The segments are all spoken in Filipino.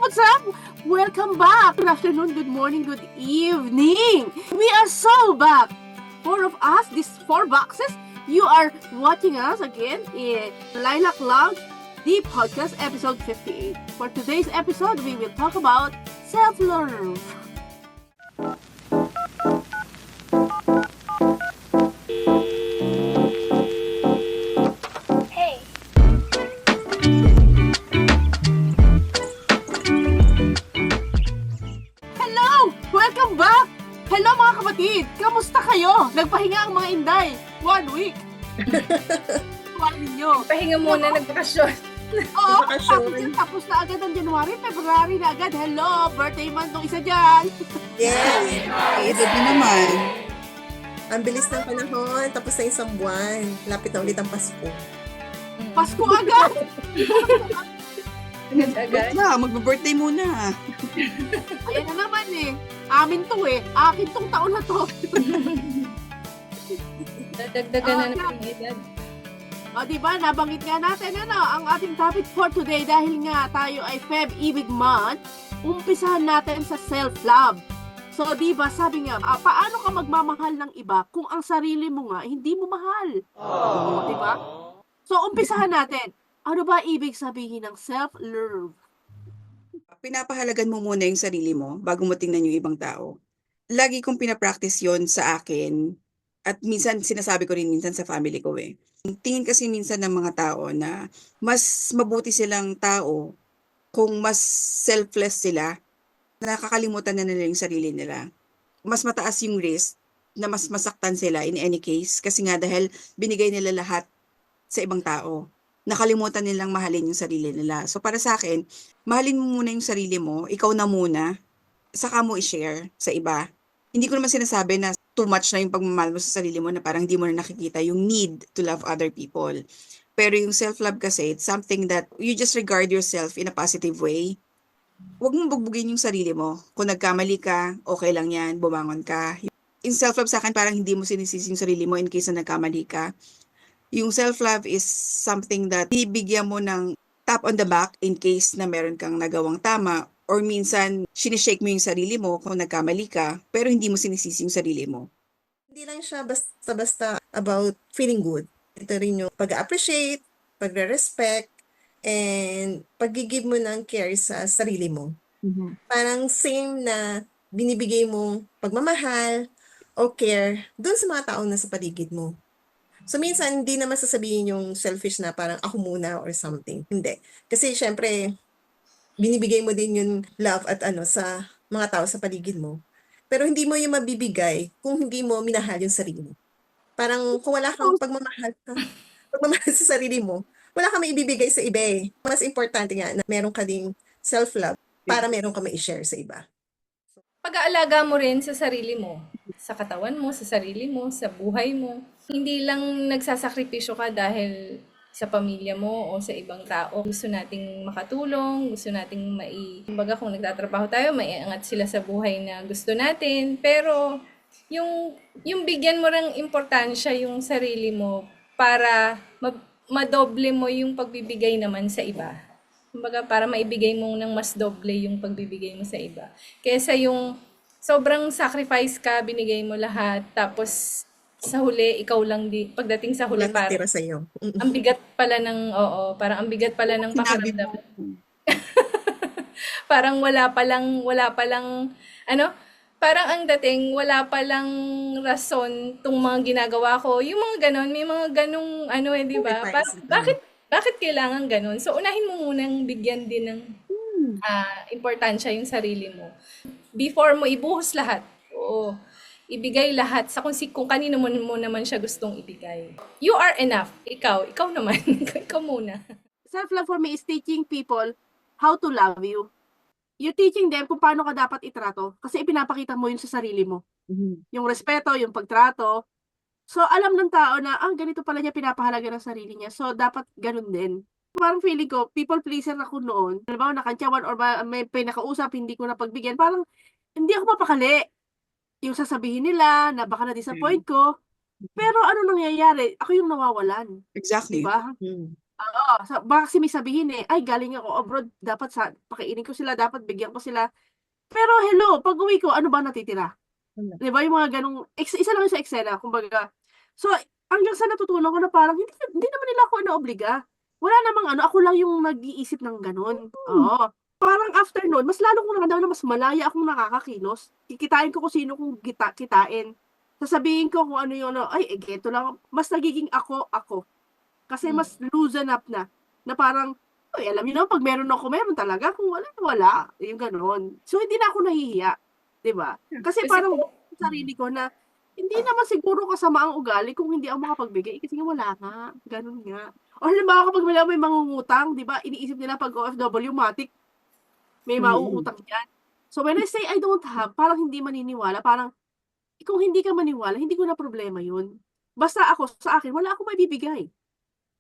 what's up? Welcome back. Good afternoon, good morning, good evening. We are so back. Four of us, these 4 boxes. You are watching us again in Lilac Lounge, the podcast episode 58. For today's episode, we will talk about self-love. Hey, Hello! Welcome back! Hello mga kapatid! Kamusta kayo? Nagpahinga ang mga inday. 1 week. Kumain ninyo. pahinga muna, nagbakasyon. Oo, Bakasyon. tapos na agad ang January, February na agad. Hello! Birthday month nung isa dyan. Yes! Edad na naman. Ang bilis ng panahon, tapos na isang buwan. Lapit na ulit ang Pasko. Pasko agad! Agad-agad. Na, magbe-birthday muna. Ayan na naman eh. Amin to eh. Akin tong taon na to. Dadagdagan na naman yung edad. O diba, nabanggit nga natin ang ating topic for today dahil nga tayo ay Feb Ibig Month. Umpisahan natin sa self-love. So diba, sabi nga, paano ka magmamahal ng iba kung ang sarili mo nga hindi mo mahal? O, diba? So umpisahan natin. Ano ba ibig sabihin ng self-love? Pinapahalagan mo muna yung sarili mo bago mo tingnan yung ibang tao. Lagi kong pinapractice yon sa akin at minsan sinasabi ko rin minsan sa family ko eh. Tingin kasi minsan ng mga tao na mas mabuti silang tao kung mas selfless sila, nakakalimutan na nila yung sarili nila. Mas mataas yung risk na mas masaktan sila in any case kasi nga dahil binigay nila lahat sa ibang tao. Nakalimutan nilang mahalin yung sarili nila. So para sa akin, mahalin mo muna yung sarili mo, ikaw na muna, saka mo i-share sa iba. Hindi ko naman sinasabi na too much na yung pagmamahal mo sa sarili mo na parang hindi mo na nakikita yung need to love other people. Pero yung self-love kasi, it's something that you just regard yourself in a positive way. Huwag mong bugbugin yung sarili mo. Kung nagkamali ka, okay lang yan, bumangon ka. Yung self-love sa akin, parang hindi mo sinisisi yung sarili mo in case na nagkamali ka. Yung self-love is something that bibigyan mo ng tap on the back in case na meron kang nagawang tama or minsan sinishake mo yung sarili mo kung nagkamali ka pero hindi mo sinisisi yung sarili mo. Hindi lang siya basta-basta about feeling good. Ito rin yung pag-appreciate, pagre-respect, and pag-give mo ng care sa sarili mo. Parang same na binibigay mong pagmamahal o care dun sa mga taong nasa paligid mo. So, minsan, hindi naman sasabihin yung selfish na parang ako muna or something. Hindi. Kasi, syempre, binibigay mo din yung love at sa mga tao sa paligid mo. Pero hindi mo yung mabibigay kung hindi mo minahal yung sarili mo. Parang kung wala kang pagmamahal sa sarili mo, wala kang maibibigay sa iba eh. Mas importante nga na meron ka ding self-love para meron ka ma-share sa iba. Pag-aalaga mo rin sa sarili mo, sa katawan mo, sa sarili mo, sa buhay mo. Hindi lang nagsasakripisyo ka dahil sa pamilya mo o sa ibang tao. Gusto nating makatulong, gusto nating kumbaga kung nagtatrabaho tayo, maiangat sila sa buhay na gusto natin. Pero yung bigyan mo ng importansya yung sarili mo para madoble mo yung pagbibigay naman sa iba. Kumbaga, para maibigay mo ng mas doble yung pagbibigay mo sa iba. Kesa yung sobrang sacrifice ka, binigay mo lahat, tapos sa huli, ikaw lang pagdating sa huli, Walang parang tira sa'yo. ang bigat pala ng, parang ang bigat pala ng Sinabi pakiramdam. mo, Parang wala palang, parang ang dating, wala palang rason tong mga ginagawa ko. Yung mga ganon, may mga ganong, di ba? Sacrifice. Bakit kailangan ganon? So, unahin mo munang bigyan din ng importansya yung sarili mo. Before mo ibuhos lahat, ibigay lahat sa kung kanino mo naman siya gustong ibigay. You are enough. Ikaw naman. Ikaw muna. Self-love for me is teaching people how to love you. You're teaching them kung paano ka dapat itrato kasi ipinapakita mo yun sa sarili mo. Yung respeto, yung pagtrato. So, alam ng tao na, ganito pala niya pinapahalaga ng sarili niya. So, dapat ganun din. Parang feeling ko, people pleaser ako noon. Halimbawa, nakantyawan or may pinakausap, hindi ko napagbigyan. Parang, hindi ako mapakali. Yung sasabihin nila na baka na-disappoint ko. Pero ano nangyayari? Ako yung nawawalan. exactly. Diba? Oo, baka kasi may sabihin eh, ay galing ako abroad, dapat pakainin ko sila, dapat bigyan ko sila. Pero hello, pag-uwi ko, ano ba natitira? Wala. 'Di ba yung mga ganong, isa lang yung sa eksena, kumbaga. So, hanggang sa natutunan ko na parang hindi naman nila ako inoobliga. Wala namang ano, ako lang yung nag-iisip ng ganun. Oo. Parang after nun, mas lalo ko nakadaw na mas malaya akong nakakakilos. Kikitain ko kung sino kong kitain. Sasabihin ko kung ano yung ano, ay, geto lang. Mas nagiging ako. Kasi Mm. mas loosen up na parang, ay, alam niyo naman, pag meron ako, meron talaga. Kung wala, wala. Yung ganon. So, hindi na ako nahihiya. 'Di ba? Kasi Kasi parang po, sa sarili ko na, hindi naman siguro kasama ang ugali kung hindi ako makapagbigay. Kasi nga wala nga. Ganun nga. O halimbawa kapag may mangungutang, 'di ba? Iniisip nila pag OFW, matik, may Mm. mauutang yan. So when I say I don't have, parang hindi maniniwala. Parang, kung hindi ka maniwala, hindi ko na problema yun. Basta ako, sa akin, wala akong maibibigay.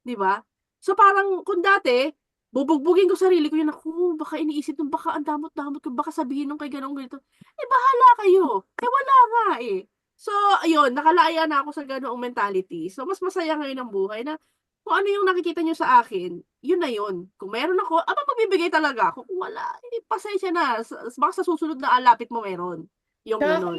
'Di ba? So parang kung dati, bubugbugin ko sarili ko yun, ako, baka iniisip nung, baka ang damot-damot ko, baka sabihin nung kay ganong ganito. Eh bahala kayo. Eh wala nga eh. So ayun, nakalaya na ako sa ganoong mentality. So mas masaya ngayon ang buhay na kung ano yung nakikita nyo sa akin, yun na yun. Kung meron ako, magbibigay talaga ako. Kung wala, hindi, pasensya na. Baka sa susunod na alapit mo meron. Yung tsaka ganon.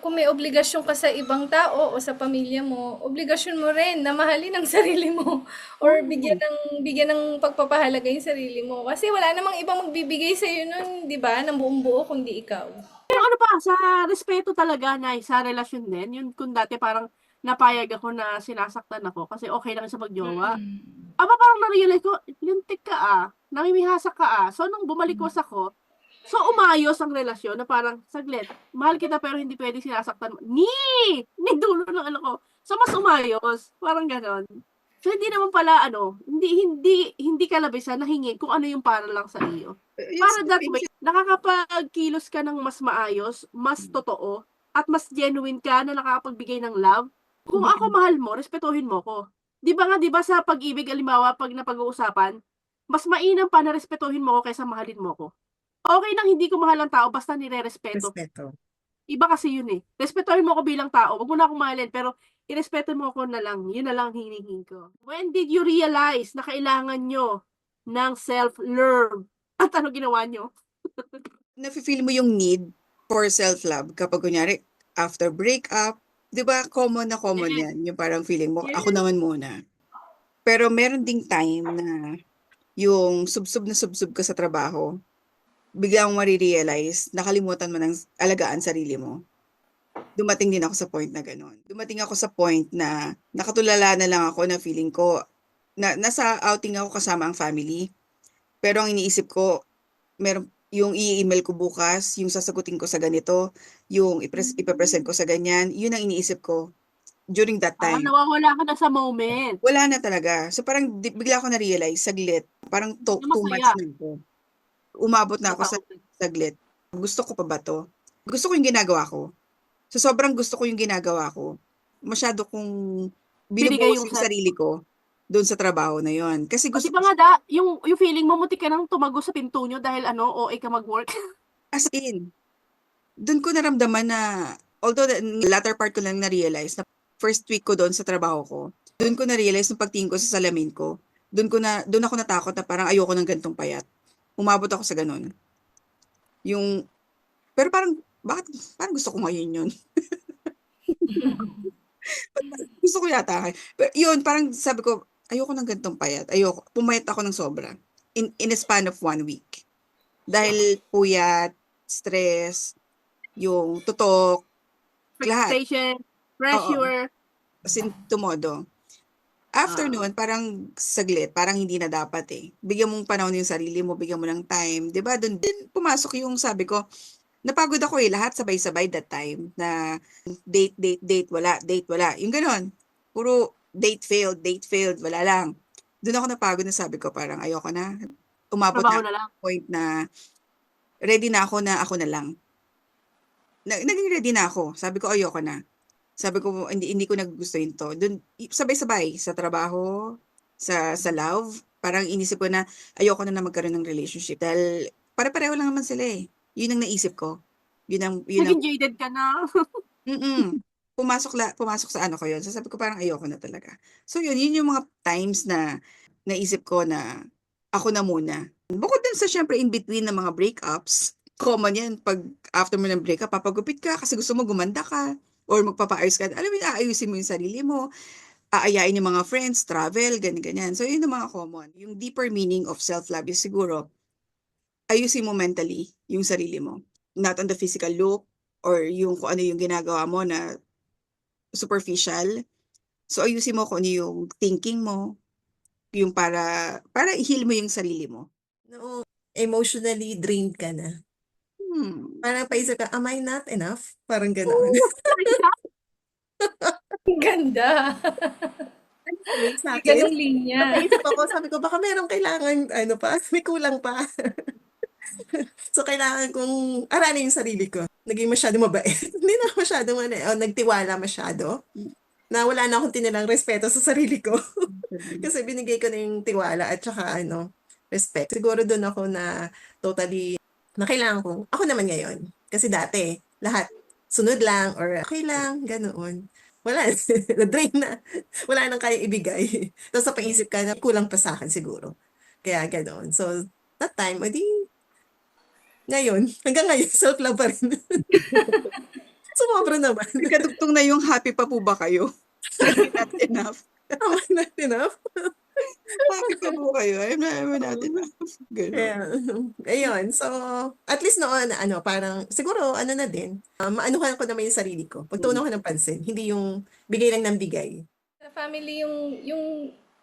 kung may obligasyon ka sa ibang tao o sa pamilya mo, obligasyon mo rin na mahalin ang sarili mo or Oo. bigyan ng pagpapahalaga yung sarili mo. Kasi wala namang ibang magbibigay sa iyo nun, 'di ba? Ng buong buo kundi ikaw. Pero ano pa, sa respeto talaga na sa relasyon din, yun kung dati parang napayag ako na sinasaktan ako kasi okay lang sa magjowa. Mm. Parang na-realize ko, lintik ka namimihasa ka So, nung bumalik ako, so umayos ang relasyon na parang, saglit, mahal kita pero hindi pwede sinasaktan mo. Ni dulo ng ano ko. So, mas umayos. Parang ganon. So, hindi naman pala, hindi kalabisan na hingin kung ano yung para lang sa iyo. Yes, Para that way, nakakapagkilos ka ng mas maayos, mas totoo, at mas genuine ka na nakakapagbigay ng love. Kung ako mahal mo, respetuhin mo ko. 'Di ba sa pag-ibig, halimbawa, pag napag-uusapan, mas mainam pa na respetuhin mo ko kaysa mahalin mo ko. Okay nang hindi ko mahal ang tao basta nirerespeto. Respeto. Iba kasi yun eh. Respetuhin mo ko bilang tao. Wag mo na akong mahalin, pero irespeto mo ko na lang. Yun na lang hinihingi ko. When did you realize na kailangan nyo ng self-love? At ano ginawa nyo? nafe-feel mo yung need for self-love kapag kunyari, after breakup, di ba, common Yes. yan. Yung parang feeling mo, ako Yes. naman muna. Pero meron ding time na yung subsob ka sa trabaho, biglang marirealize, nakalimutan mo ng alagaan sarili mo. Dumating din ako sa point na gano'n. Dumating ako sa point na nakatulala na lang ako na feeling ko, nasa outing ako kasama ang family. Pero ang iniisip ko, meron yung i-email ko bukas, yung sasagutin ko sa ganito, yung ipe-present ko sa ganyan, yun ang iniisip ko during that time. Nawawala ka na sa moment. Wala na talaga. So parang bigla ko na-realize, saglit, parang Na too much masaya. na ako. Umabot na Na ako sa tao. saglit. Gusto ko pa ba to? Gusto ko yung ginagawa ko. So sobrang gusto ko yung ginagawa ko. Masyado kong Binigay binubuhos yung yung sarili ko doon sa trabaho na yon. Kasi O, di gusto ba ko nga yung feeling mo, muntik ka nang tumago sa pinto nyo dahil OA ka mag-work. as in, doon ko naramdaman na, although the latter part ko lang na-realize na first week ko doon sa trabaho ko, doon ko na-realize nung pagtingin ko sa salamin ko, doon ako natakot na parang ayoko ng gantong payat. Umabot ako sa ganun. Yung, pero parang, parang gusto ko ngayon yun. Gusto ko yata. Pero yun, parang sabi ko, ayoko ng gantong payat. Ayoko. Pumayat ako ng sobra. In a span of 1 week. Dahil puyat, stress, yung tutok, lahat. Frustration, Oo. pressure. Sin tumodo. After Ah, nun, parang saglit, parang hindi na dapat eh. Bigyan mong panahon yung sarili mo, bigyan mo ng time. 'Di ba? Doon din pumasok yung sabi ko, napagod ako eh, lahat sabay-sabay that time na date, wala. Yung ganon. Puro date failed, wala lang. Doon ako napagod na sabi ko, parang ayoko na. Umabot trabaho na na lang. ako point na ready na ako na lang. Naging ready na ako. Sabi ko, ayoko na. Sabi ko, hindi ko nagugustuhin to. Doon, sabay-sabay, sa trabaho, sa love, parang inisip ko na ayoko na magkaroon ng relationship. Dahil pare-pareho lang naman sila eh. Yun ang naisip ko. Yun ang, Naging jaded ka na. pumasok sa ano ko yun. So sabi ko parang ayoko na talaga. So yun yung mga times na naisip ko na ako na muna. Bukod dun sa syempre in between ng mga breakups, common yan pag after mo ng breakup, papagupit ka kasi gusto mo gumanda ka or magpapaayos ka. Alam mo yun, aayusin mo yung sarili mo, aayain yung mga friends, travel, ganyan-ganyan. So yun ang mga common. Yung deeper meaning of self-love is siguro, ayusin mo mentally yung sarili mo. Not on the physical look or yung kung ano yung ginagawa mo na superficial. So ayusin mo kung ano yung thinking mo, yung para i-heal mo yung sarili mo. Noong emotionally drained ka na. Parang paisip ka, am I not enough? Parang gano'n. Ang ganda. Sa May akin, ganong linya. napaisip ako, sabi ko, baka merong kailangan, ano pa, may kulang pa. So, kailangan kong aralin yung sarili ko. Naging masyado mabait. Hindi na masyado, nagtiwala masyado. Na wala na akong tinilang respeto sa sarili ko. Kasi binigay ko na yung tiwala at saka, respect. Siguro doon ako na totally, na kailangan kong, ako naman ngayon. Kasi dati, lahat, sunod lang, or okay lang, ganoon. Wala, na-drain na. Wala nang kaya ibigay. Tapos sa paisip ka na kulang pa sa akin siguro. Kaya ganoon. So, that time, edi, ngayon, hanggang ngayon, self-love pa rin. Sumobra naman. Kadugtong na yung happy pa po ba kayo? Not enough. Tama na enough. Happy pa po kayo? I'm not enough. Ganun. Yeah. Ayun. So, at least noon, parang, siguro, na din, maanuhan ko naman yung sarili ko. Pagtuunan ko ng pansin. Hindi yung bigay lang ng bigay. Sa family,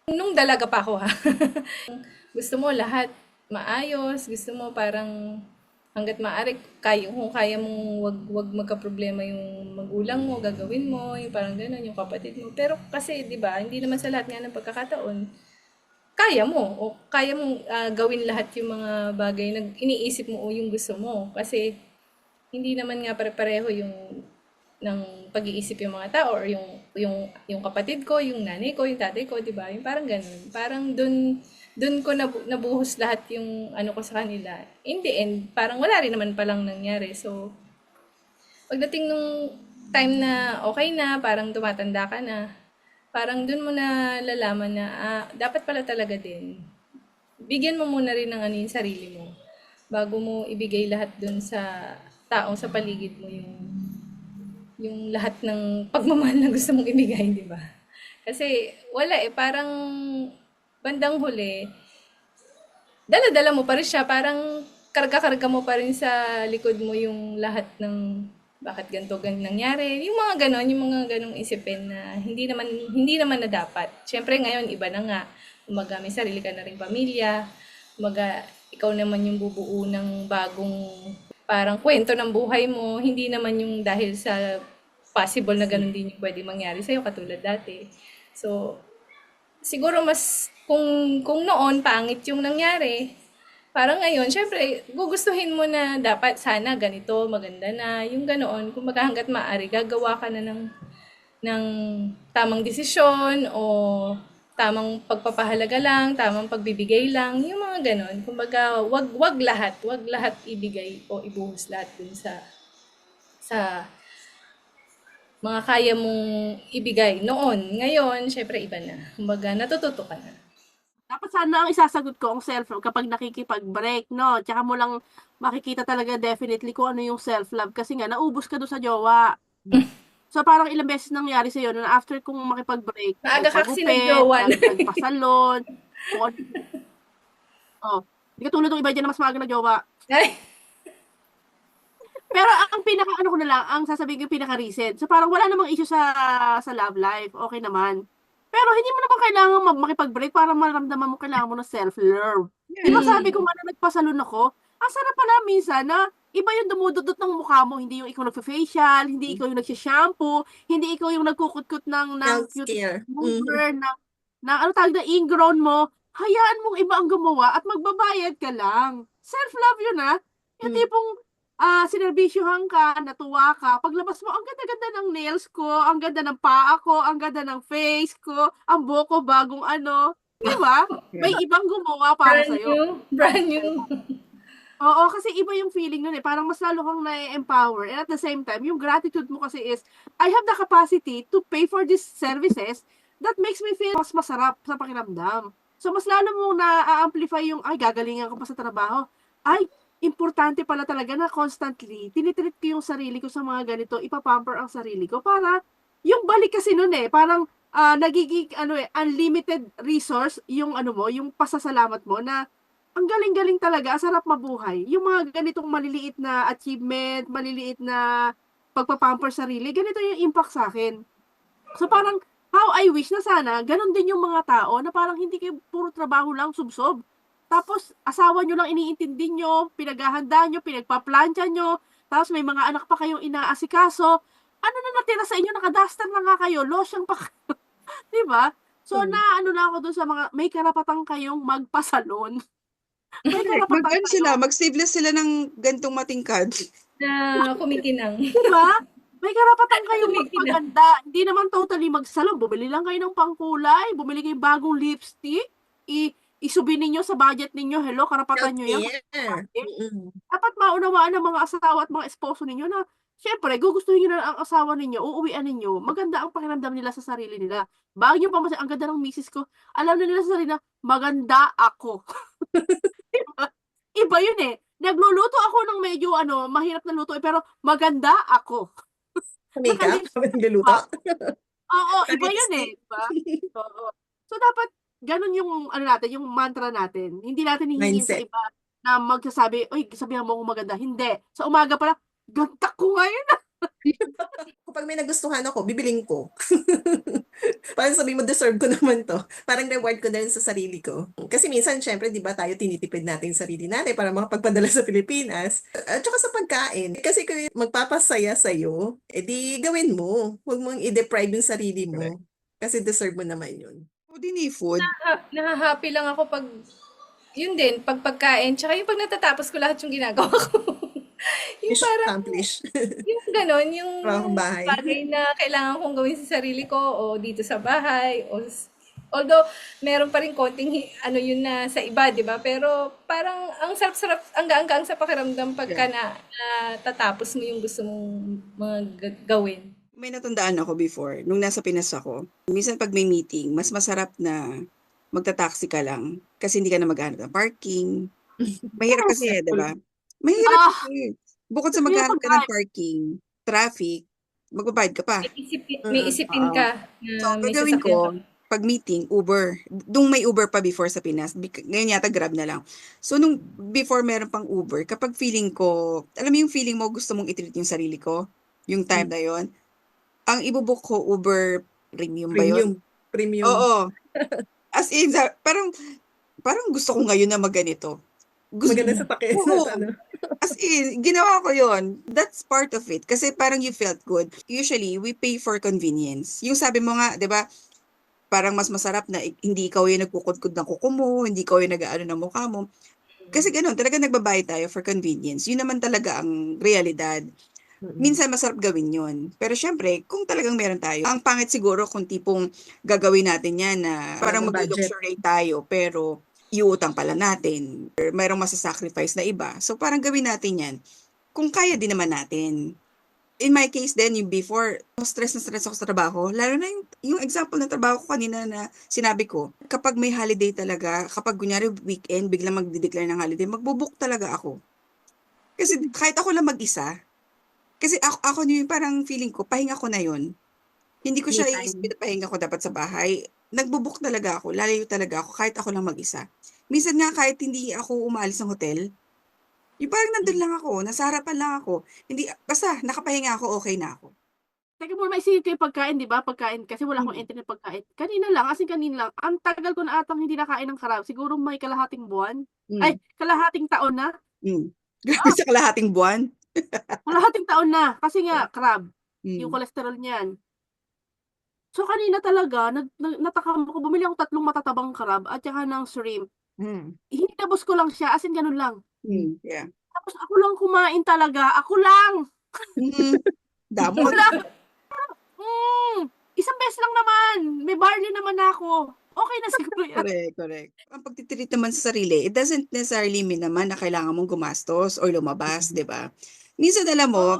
nung dalaga pa ako ha. Gusto mo lahat maayos, gusto mo parang hanggat maaari, kung kaya mong wag magka-problema yung magulang mo, gagawin mo, yung parang gano'n, yung kapatid mo. Pero kasi, di ba, hindi naman sa lahat nga ng pagkakataon, kaya mo, o kaya mong gawin lahat yung mga bagay na iniisip mo o yung gusto mo. Kasi, hindi naman nga pare-pareho yung ng pag-iisip yung mga tao or yung kapatid ko, yung nanay ko, yung tatay ko, di ba? Yung parang ganun. Parang dun ko nabuhos lahat yung ano ko sa kanila. In the end, parang wala rin naman palang nangyari. So, pagdating nung time na okay na, parang tumatanda ka na, parang dun mo na lalaman na dapat pala talaga din. Bigyan mo muna rin ng yung sarili mo bago mo ibigay lahat dun sa taong sa paligid mo yung lahat ng pagmamahal na gusto mong ibigay, di ba? Kasi wala parang bandang huli, dala-dala mo pa rin siya, parang karga-karga mo pa rin sa likod mo yung lahat ng bakit ganito nangyari, yung mga ganong isipin na hindi naman na dapat. Siyempre ngayon, iba na nga, umaga may sarili ka na ring pamilya, umaga ikaw naman yung bubuo ng bagong parang kwento ng buhay mo, hindi naman yung dahil sa possible na ganun din yung pwede mangyari sa'yo katulad dati. So, siguro mas, kung noon pangit yung nangyari, parang ngayon, syempre, gugustuhin mo na dapat sana ganito, maganda na, yung ganoon, kung hanggat maaari, gagawa ka na ng tamang desisyon o tamang pagpapahalaga lang, tamang pagbibigay lang, yung mga ganon. Kumbaga, wag lahat ibigay o ibuhos lahat dun sa mga kaya mong ibigay noon. Ngayon, syempre iba na. Kumbaga, natututo ka na. Dapat sana ang isasagot ko ang self-love kapag nakikipag-break, no? Tsaka mo lang makikita talaga definitely kung ano yung self-love. Kasi nga, naubos ka doon sa jowa. So, parang ilang beses nangyari sa'yo na after kong makipag-break, Maaga ka kasi nagpagupit, nag-jowa. nagpasalon. Hindi ka tulad ng iba dyan na mas maaga nag-jowa. Ay, Pero ang pinaka-ano ko na lang, ang sasabihin ko yung pinaka-recent. So, parang wala namang issue sa love life. Okay naman. Pero hindi mo naman kailangan makipag-break para maramdaman mo kailangan mo ng self-love. Di ba sabi ko nga na nagpasalon ako, ang sarap pala minsan na iba yung dumududot ng mukha mo, hindi yung ikaw nagfa-facial, hindi ikaw yung nagsha-shampoo, hindi ikaw yung nagkukutkut ng Healthcare. mover, ng ano tawag na ingrown mo, hayaan mong iba ang gumawa at magbabayad ka lang. Self-love yun Yung tipong sinerbisyuhan ka, natuwa ka, paglabas mo, ang ganda-ganda ng nails ko, ang ganda ng paa ko, ang ganda ng face ko, ang buhok ko bagong ano. Di ba? May ibang gumawa para sa'yo. brand new. Oo, kasi iba yung feeling nun Parang mas lalo kang na-empower. And at the same time, yung gratitude mo kasi is, I have the capacity to pay for these services that makes me feel mas masarap sa pakiramdam. So, mas lalo mong na-amplify yung, ay, gagalingan ko pa sa trabaho. Ay, importante pala talaga na constantly, tinitreat ko yung sarili ko sa mga ganito, ipapamper ang sarili ko para, yung balik kasi nun parang, nagiging, unlimited resource, yung mo, yung pasasalamat mo na, ang galing-galing talaga, ang sarap mabuhay. Yung mga ganitong maliliit na achievement, maliliit na pagpapamper sarili, ganito yung impact sa akin. So parang, how I wish na sana, ganun din yung mga tao na parang hindi kayo puro trabaho lang, subsob. Tapos, asawa nyo lang iniintindi nyo, pinaghahanda nyo, pinagpaplantya nyo, tapos may mga anak pa kayong inaasikaso. Ano na natira sa inyo? Nakadaster na nga kayo, losyang pa kayo. Diba? So, Hmm. na ako dun sa mga, may karapatan kayong magpasalon. May Correct. karapatan kayo. Mag-sleeveless sila ng gantong matingkad. Na kumikinang. Diba? May karapatan kayong Kumikinang. magpaganda. Hindi naman totally magsalon. Bumili lang kayo ng pangkulay. Bumili kayo bagong lipstick. Isubi ninyo sa budget ninyo. Hello, karapatan nyo yan. Self-care. Mm-mm. Dapat maunawaan ng mga asawa at mga esposo ninyo na, syempre, gugustuhin nyo na ang asawa ninyo, uuwian ninyo, maganda ang pakiramdam nila sa sarili nila. Bago nyo pa ang ganda ng misis ko, alam na nila sa sarili na, maganda ako. Diba? Iba yun Nagluluto ako ng medyo, mahirap na luto pero maganda ako. Sa makeup, Nakalipstick habang nagluluto. Oo, Sa iba yun lipstick. diba? Oo. So, dapat, ganun yung, natin, yung mantra natin. Hindi natin hihingin sa Mindset. iba na magsasabi, "Uy, sabihan mo akong maganda." Hindi. Sa umaga pala, "Ganda ko ngayon." Kapag may nagustuhan ako, bibiling ko. Parang sabihin mo, deserve ko naman to. Parang reward ko na rin sa sarili ko. Kasi minsan, syempre, di ba tayo tinitipid natin yung sarili natin para makapagpadala sa Pilipinas. At saka sa pagkain. Kasi kung magpapasaya sa'yo, edi gawin mo. Huwag mong i-deprive yung sarili Correct. mo. Kasi deserve mo naman yun. Food din food. Nahahappy lang ako pag, yun din, pag pagkain, tsaka yung pag natatapos ko lahat yung ginagawa ko. Yung Wish parang, accomplished. yung ganon, yung Trabaho bahay. bagay na kailangan kong gawin sa sarili ko o dito sa bahay. Although, meron pa rin konting, yun na sa iba, di ba? Pero parang ang sarap-sarap, ang gaang-gaang sa pakiramdam pagka natatapos mo yung gusto mong mga gawin. May natandaan ako before, nung nasa Pinas ako. Minsan pag may meeting, mas masarap na magta-taxi ka lang kasi hindi ka na maghanap ng parking. Mahirap kasi di ba? Mahirap Ah, kasi. Bukod sa mahirap maghanap ka ng mag-drive. parking, traffic, magbabayad ka pa. May isipin Oo. ka So, na may gagawin sasakyan ko, ka. pag meeting, Uber. Nung may Uber pa before sa Pinas, ngayon yata Grab na lang. So, nung before meron pang Uber, kapag feeling ko, alam mo yung feeling mo, gusto mong i-treat yung sarili ko, yung time na yon, ang ibubook ko, Uber Premium ba yun? Premium. Oo. As in, parang gusto ko ngayon na magganito. Maganda sa takis. Oo. As in, ginawa ko yon. That's part of it. Kasi parang you felt good. Usually, we pay for convenience. Yung sabi mo nga, di ba, parang mas masarap na hindi ikaw yung nagkukudkud ng kuko mo, hindi ikaw yung nag-aano ng mukha mo. Kasi ganun, talaga nagbabayad tayo for convenience. Yun naman talaga ang realidad. Minsan masarap gawin yun. Pero syempre, kung talagang meron tayo, ang pangit siguro kung tipong gagawin natin yan na parang Wala budget. mag-luxury tayo, pero iutang pala natin. Or mayroong masasacrifice na iba. So parang gawin natin yan kung kaya din naman natin. In my case din, yung before, stress na stress ako sa trabaho. Lalo na yung example ng trabaho ko kanina na sinabi ko, kapag may holiday talaga, kapag kunyari weekend, biglang magdideclare ng holiday, magbubook talaga ako. Kasi kahit ako lang mag-isa, kasi ako yung parang feeling ko, pahinga ko na yun. Hindi ko siya Me time. iisipin na pahinga ko dapat sa bahay. Nagbubook talaga ako, lalayo talaga ako, kahit ako lang mag-isa. Minsan nga kahit hindi ako umaalis ng hotel, yung parang nandun lang ako, nasa harapan lang ako. Hindi, basta nakapahinga ako, okay na ako. Teka muna, maisingit ko yung pagkain, di ba? Pagkain, kasi wala akong internet pagkain. Kanina lang, kanina lang, ang tagal ko na atang hindi nakain ng crab. Siguro may kalahating buwan. Ay, kalahating taon na. Grabe sa kalahating buwan. Kalahating taon na. Kasi nga, crab. Yung cholesterol niyan. So, kanina talaga, natakam ako, bumili ako 3 matatabang crab at saka ng shrimp. Hinabos ko lang siya, as in ganun lang. Yeah. Tapos ako lang kumain talaga. Ako lang. Damo. Ako lang. Isang beses lang naman. May barley naman ako. Okay na siguro yan. Correct. Ang pagtitreat naman sa sarili, it doesn't necessarily mean naman na kailangan mong gumastos or lumabas, di ba? Minsan alam mo,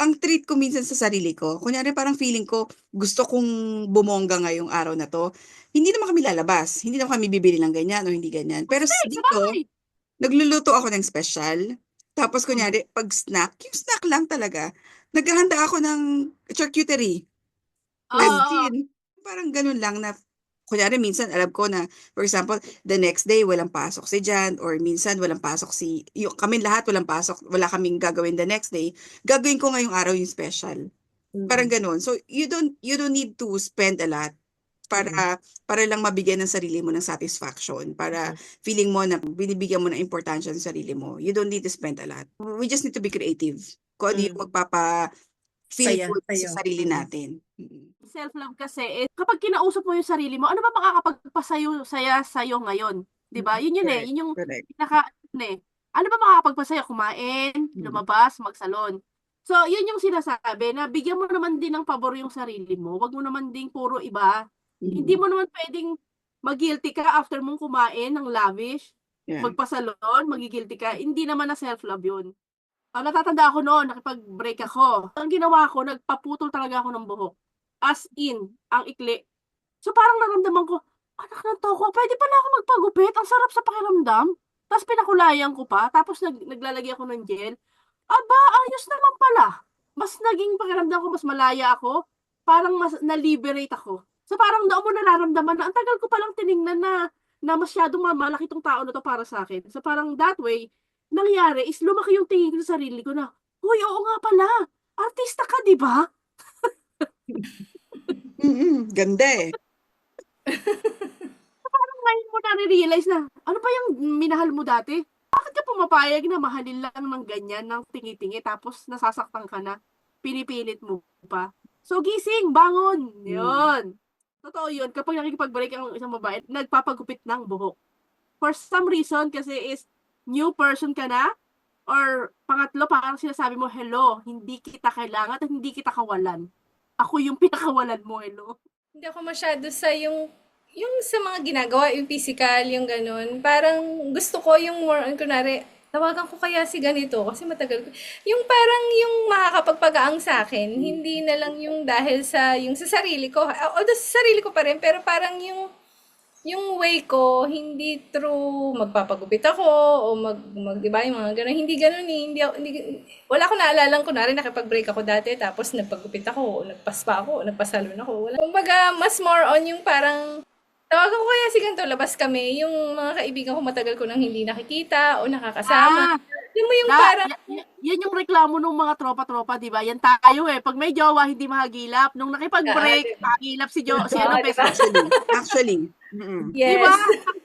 ang treat ko minsan sa sarili ko, kunyari parang feeling ko, gusto kong bumongga ngayong araw na 'to, hindi naman kami lalabas, hindi naman kami bibili ng ganyan o hindi ganyan. Pero Steak sa dito, bahay. nagluluto ako ng special, tapos Mm. kunyari 'pag snack, yung snack lang talaga, naghahanda ako ng charcuterie. As Oo. in, parang gano'n lang na kunyari minsan alam ko na, for example, the next day walang pasok si Jan or minsan walang pasok si kaming lahat walang pasok, wala kaming gagawin the next day, gagawin ko ngayong araw yung special. Parang gano'n. So, you don't need to spend a lot para para lang mabigyan ng sarili mo ng satisfaction, para feeling mo na binibigyan mo ng importansya sa sarili mo. You don't need to spend a lot. We just need to be creative kung ano yung magpapa-feel Saya good sa'yo. sa sarili natin. Self-love kasi, kapag kinausap mo yung sarili mo, ano ba makakapagpasaya sa'yo ngayon? 'Di ba? Yun Correct, yun yung correct. ano eh. Ano ba makakapagpasaya? Kumain, lumabas, magsalon. So, yun yung sinasabi na bigyan mo naman din ng pabor yung sarili mo. Wag mo naman ding puro iba. Hindi mo naman pwedeng mag-guilty ka after mong kumain ng lavish, Yeah. magpasalon, magi-guilty ka. Hindi naman na self-love yun. Natatanda ako noon, nakipag-break ako. Ang ginawa ko, nagpaputol talaga ako ng buhok. As in, ang ikli. So parang naramdaman ko, anak ng toko, pwede pala ako magpagupit. Ang sarap sa pakiramdam. Tapos pinakulayan ko pa. Tapos naglalagay ako ng gel. Aba, ayos naman pala. Mas naging pakiramdam ko, mas malaya ako. Parang mas na-liberate ako. So parang doon mo nararamdaman na ang tagal ko palang tiningnan na masyadong malaki tong tao na to para sa akin. So parang that way, nangyari is lumaki yung tingin ko sa sarili ko na, "Hoy, oo nga pala. Artista ka, 'di ba?" Ganda eh. Parang ngayon mo nare-realize na, ano pa yung minahal mo dati? Bakit ka pumapayag na mahalin lang ng ganyan, ng tingi-tingi, tapos nasasaktan ka na? Pinipilit mo pa. So, gising, bangon. Yun. Totoo yun. Kapag nakikipag-break ang isang babae, nagpapagupit ng buhok. For some reason, kasi is new person ka na, or pangatlo, parang sinasabi mo, hello, hindi kita kailangan at hindi kita kawalan. Ako yung pinakawalan mo, hello. Hindi ako masyado sa yung sa mga ginagawa, yung physical, yung ganun. Parang gusto ko yung more on, kunwari, tawagan ko kaya si ganito kasi matagal ko. Yung parang yung makakapagpagaang sa akin, hindi na lang yung dahil sa yung sa sarili ko. Although sa sarili ko pa rin, pero parang yung way ko, hindi through magpapagupit ako o diba, yung mga ganun. Hindi ganun eh. Wala akong naalalang kunwari nakipag-break ako dati tapos nagpagupit ako o nagpaspa ako o nagpasalon ako. Wala. Kumbaga, mas more on yung parang tawagan ko kaya si ganito, labas kami. Yung mga kaibigan ko matagal ko nang hindi nakikita o nakakasama. Alam mo yung parang Yan yung reklamo ng mga tropa-tropa, di ba? Yan tayo eh. Pag may jowa, hindi mahagilap. Nung nakipag-break, diba? mahagilap si ano, Diba? best Actually. Di ba?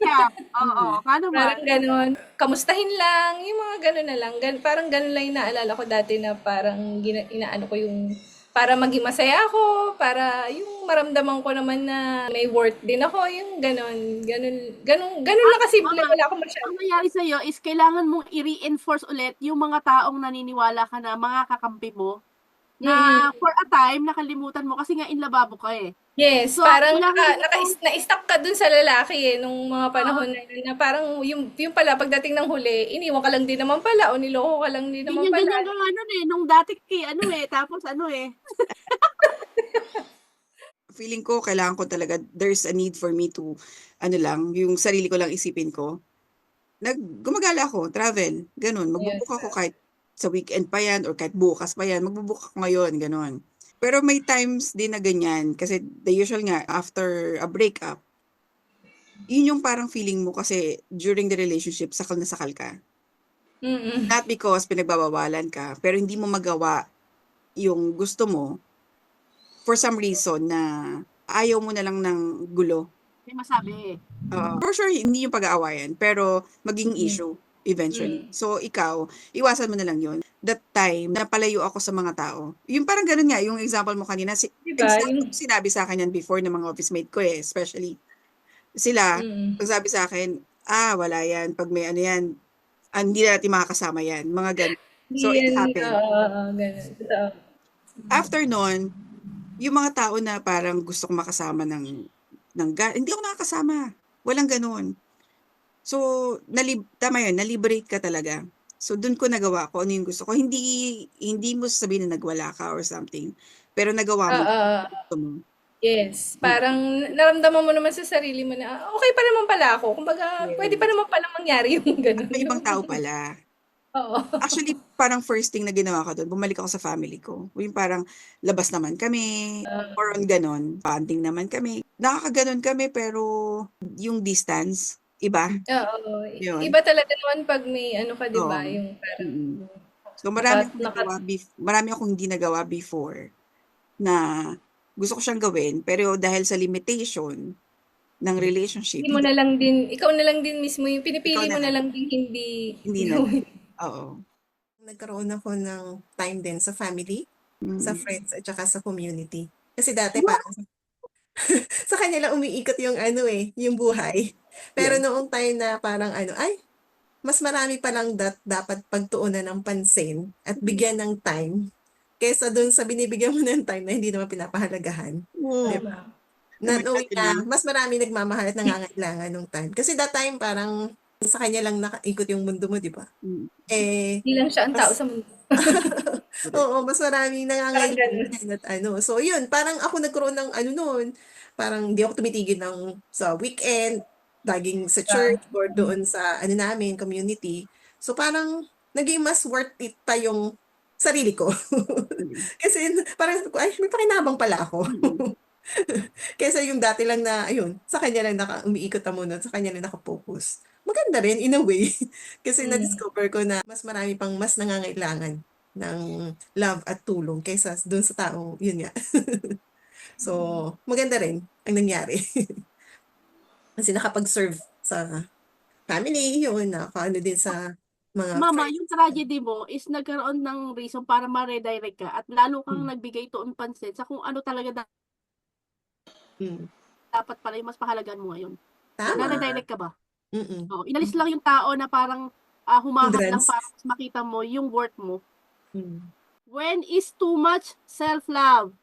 Yes. Oo, paano ba? Parang ganun. Kamustahin lang. Yung mga ganun na lang. Parang ganun lang yung naalala ko dati na parang inaano ko yung para maging masaya ako, para yung maramdaman ko naman na may worth din ako, yung ganun lang kasimple, wala akong masyado. Ang nangyari sa'yo is kailangan mong i-reinforce ulit yung mga taong naniniwala ka na mga kakampi mo na for a time, nakalimutan mo kasi nga inlababo ka eh. Yes, So, parang kailangan na-stuck ka dun sa lalaki nung mga panahon na yun, na parang yung pala pagdating ng huli, iniwan ka lang din naman pala o niloko ka lang din naman pala. ganyan ka nga nun eh, nung dati tapos Feeling ko, kailangan ko talaga, there's a need for me to, yung sarili ko lang isipin ko. Gumagala ako, travel, ganun. Magbubook ako kahit sa weekend pa yan or kahit bukas pa yan, magbubook ako ngayon, ganun. Pero may times din na ganyan, kasi the usual nga, after a breakup, yun yung parang feeling mo kasi during the relationship, sakal na sakal ka. Not because pinagbabawalan ka, pero hindi mo magawa yung gusto mo for some reason na ayaw mo na lang ng gulo. may masabi. For sure, hindi yung pag-aawayan, pero maging issue eventually. So, ikaw, iwasan mo na lang yun. That time, napalayo ako sa mga tao. Yung parang ganun nga, yung example mo kanina, Diba? sinabi sa akin yan before ng mga office mate ko especially. Sila, pag sabi sa akin, wala yan, pag may ano yan, hindi na natin makakasama yan. Mga ganun. So, it happened. Ganun. After nun, yung mga tao na parang gusto kong makasama hindi ako nakakasama. Walang ganun. So, tama yun, na-liberate ka talaga So, dun ko nagawa ko ano yung gusto ko. Hindi mo sasabihin na nagwala ka or something. Pero nagawa mo yung Oo. gusto mo. Yes, Mm. parang naramdaman mo naman sa sarili mo na, okay pa naman pala ako. Kumbaga, pwede pa Yes. naman palang mangyari yung At gano'n, may 'no? ibang tao pala. Oo. Actually, parang first thing na ginawa ko doon, bumalik ako sa family ko. Yung parang labas naman kami, or on ganon, bonding naman kami. Nakakaganon kami, pero yung distance, iba. Oo. Yun. Iba talaga naman 'pag may ano ka, 'di ba, Oo. yung parang Mm. So, naka naka marami akong hindi nagawa before na gusto ko siyang gawin, pero dahil sa limitation ng relationship, hindi mo na lang din ikaw na lang din mismo yung ikaw pinipili na mo na lang, lang din hindi hindi na lang. gawin. Oo. Nagkaroon ako ng time din sa family, sa Mm. friends, at saka sa community. Kasi dati Wow! parang sa kanya lang umiikot yung ano yung buhay. Pero Yes. noong time na parang ay, mas marami palang dapat pagtuunan ng pansin at bigyan ng time kaysa dun sa binibigyan mo ng time na hindi naman pinapahalagahan. Oo. Di ba? Tama. Not knowing Imagine na lang. mas marami nagmamahal at nangangailangan nung time. Kasi that time parang sa kanya lang nakaikot yung mundo mo, di ba? Mm. Eh, Hindi lang siya ang tao mas sa mundo. Correct. Oo, mas maraming Parang gano'n. nangangailangan at ano. So, yun, parang ako nagkaroon ng ano noon, parang di ako tumitigil sa weekend, laging sa church or doon sa ano namin, community. So, parang naging mas worth it pa yung sarili ko. Mm. Kasi parang sabi ko, ay, may pakinabang pala ako. Mm. Kaysa yung dati lang na, ayun, sa kanya lang umiikot ang mundo, sa kanya lang nakafocus. Maganda rin, in a way. Kasi Hmm. na-discover ko na mas marami pang mas nangangailangan ng love at tulong kaysa dun sa taong, yun nga. So, maganda rin ang nangyari. Kasi nakapag-serve sa family, yun, nakaano din sa mga Mama, yung friends. tragedy mo is nagkaroon ng reason para ma-redirect ka at lalo kang Mm. nagbigay tuon pansin sa kung ano talaga Mm. dapat pala yung mas pahalagan mo ngayon. Tama. Na-redirect ka ba? Mm-mm. Oo, inalis lang yung tao na parang humahadlang Hindrance. para mas makita mo yung worth mo. Mm. When is too much self-love?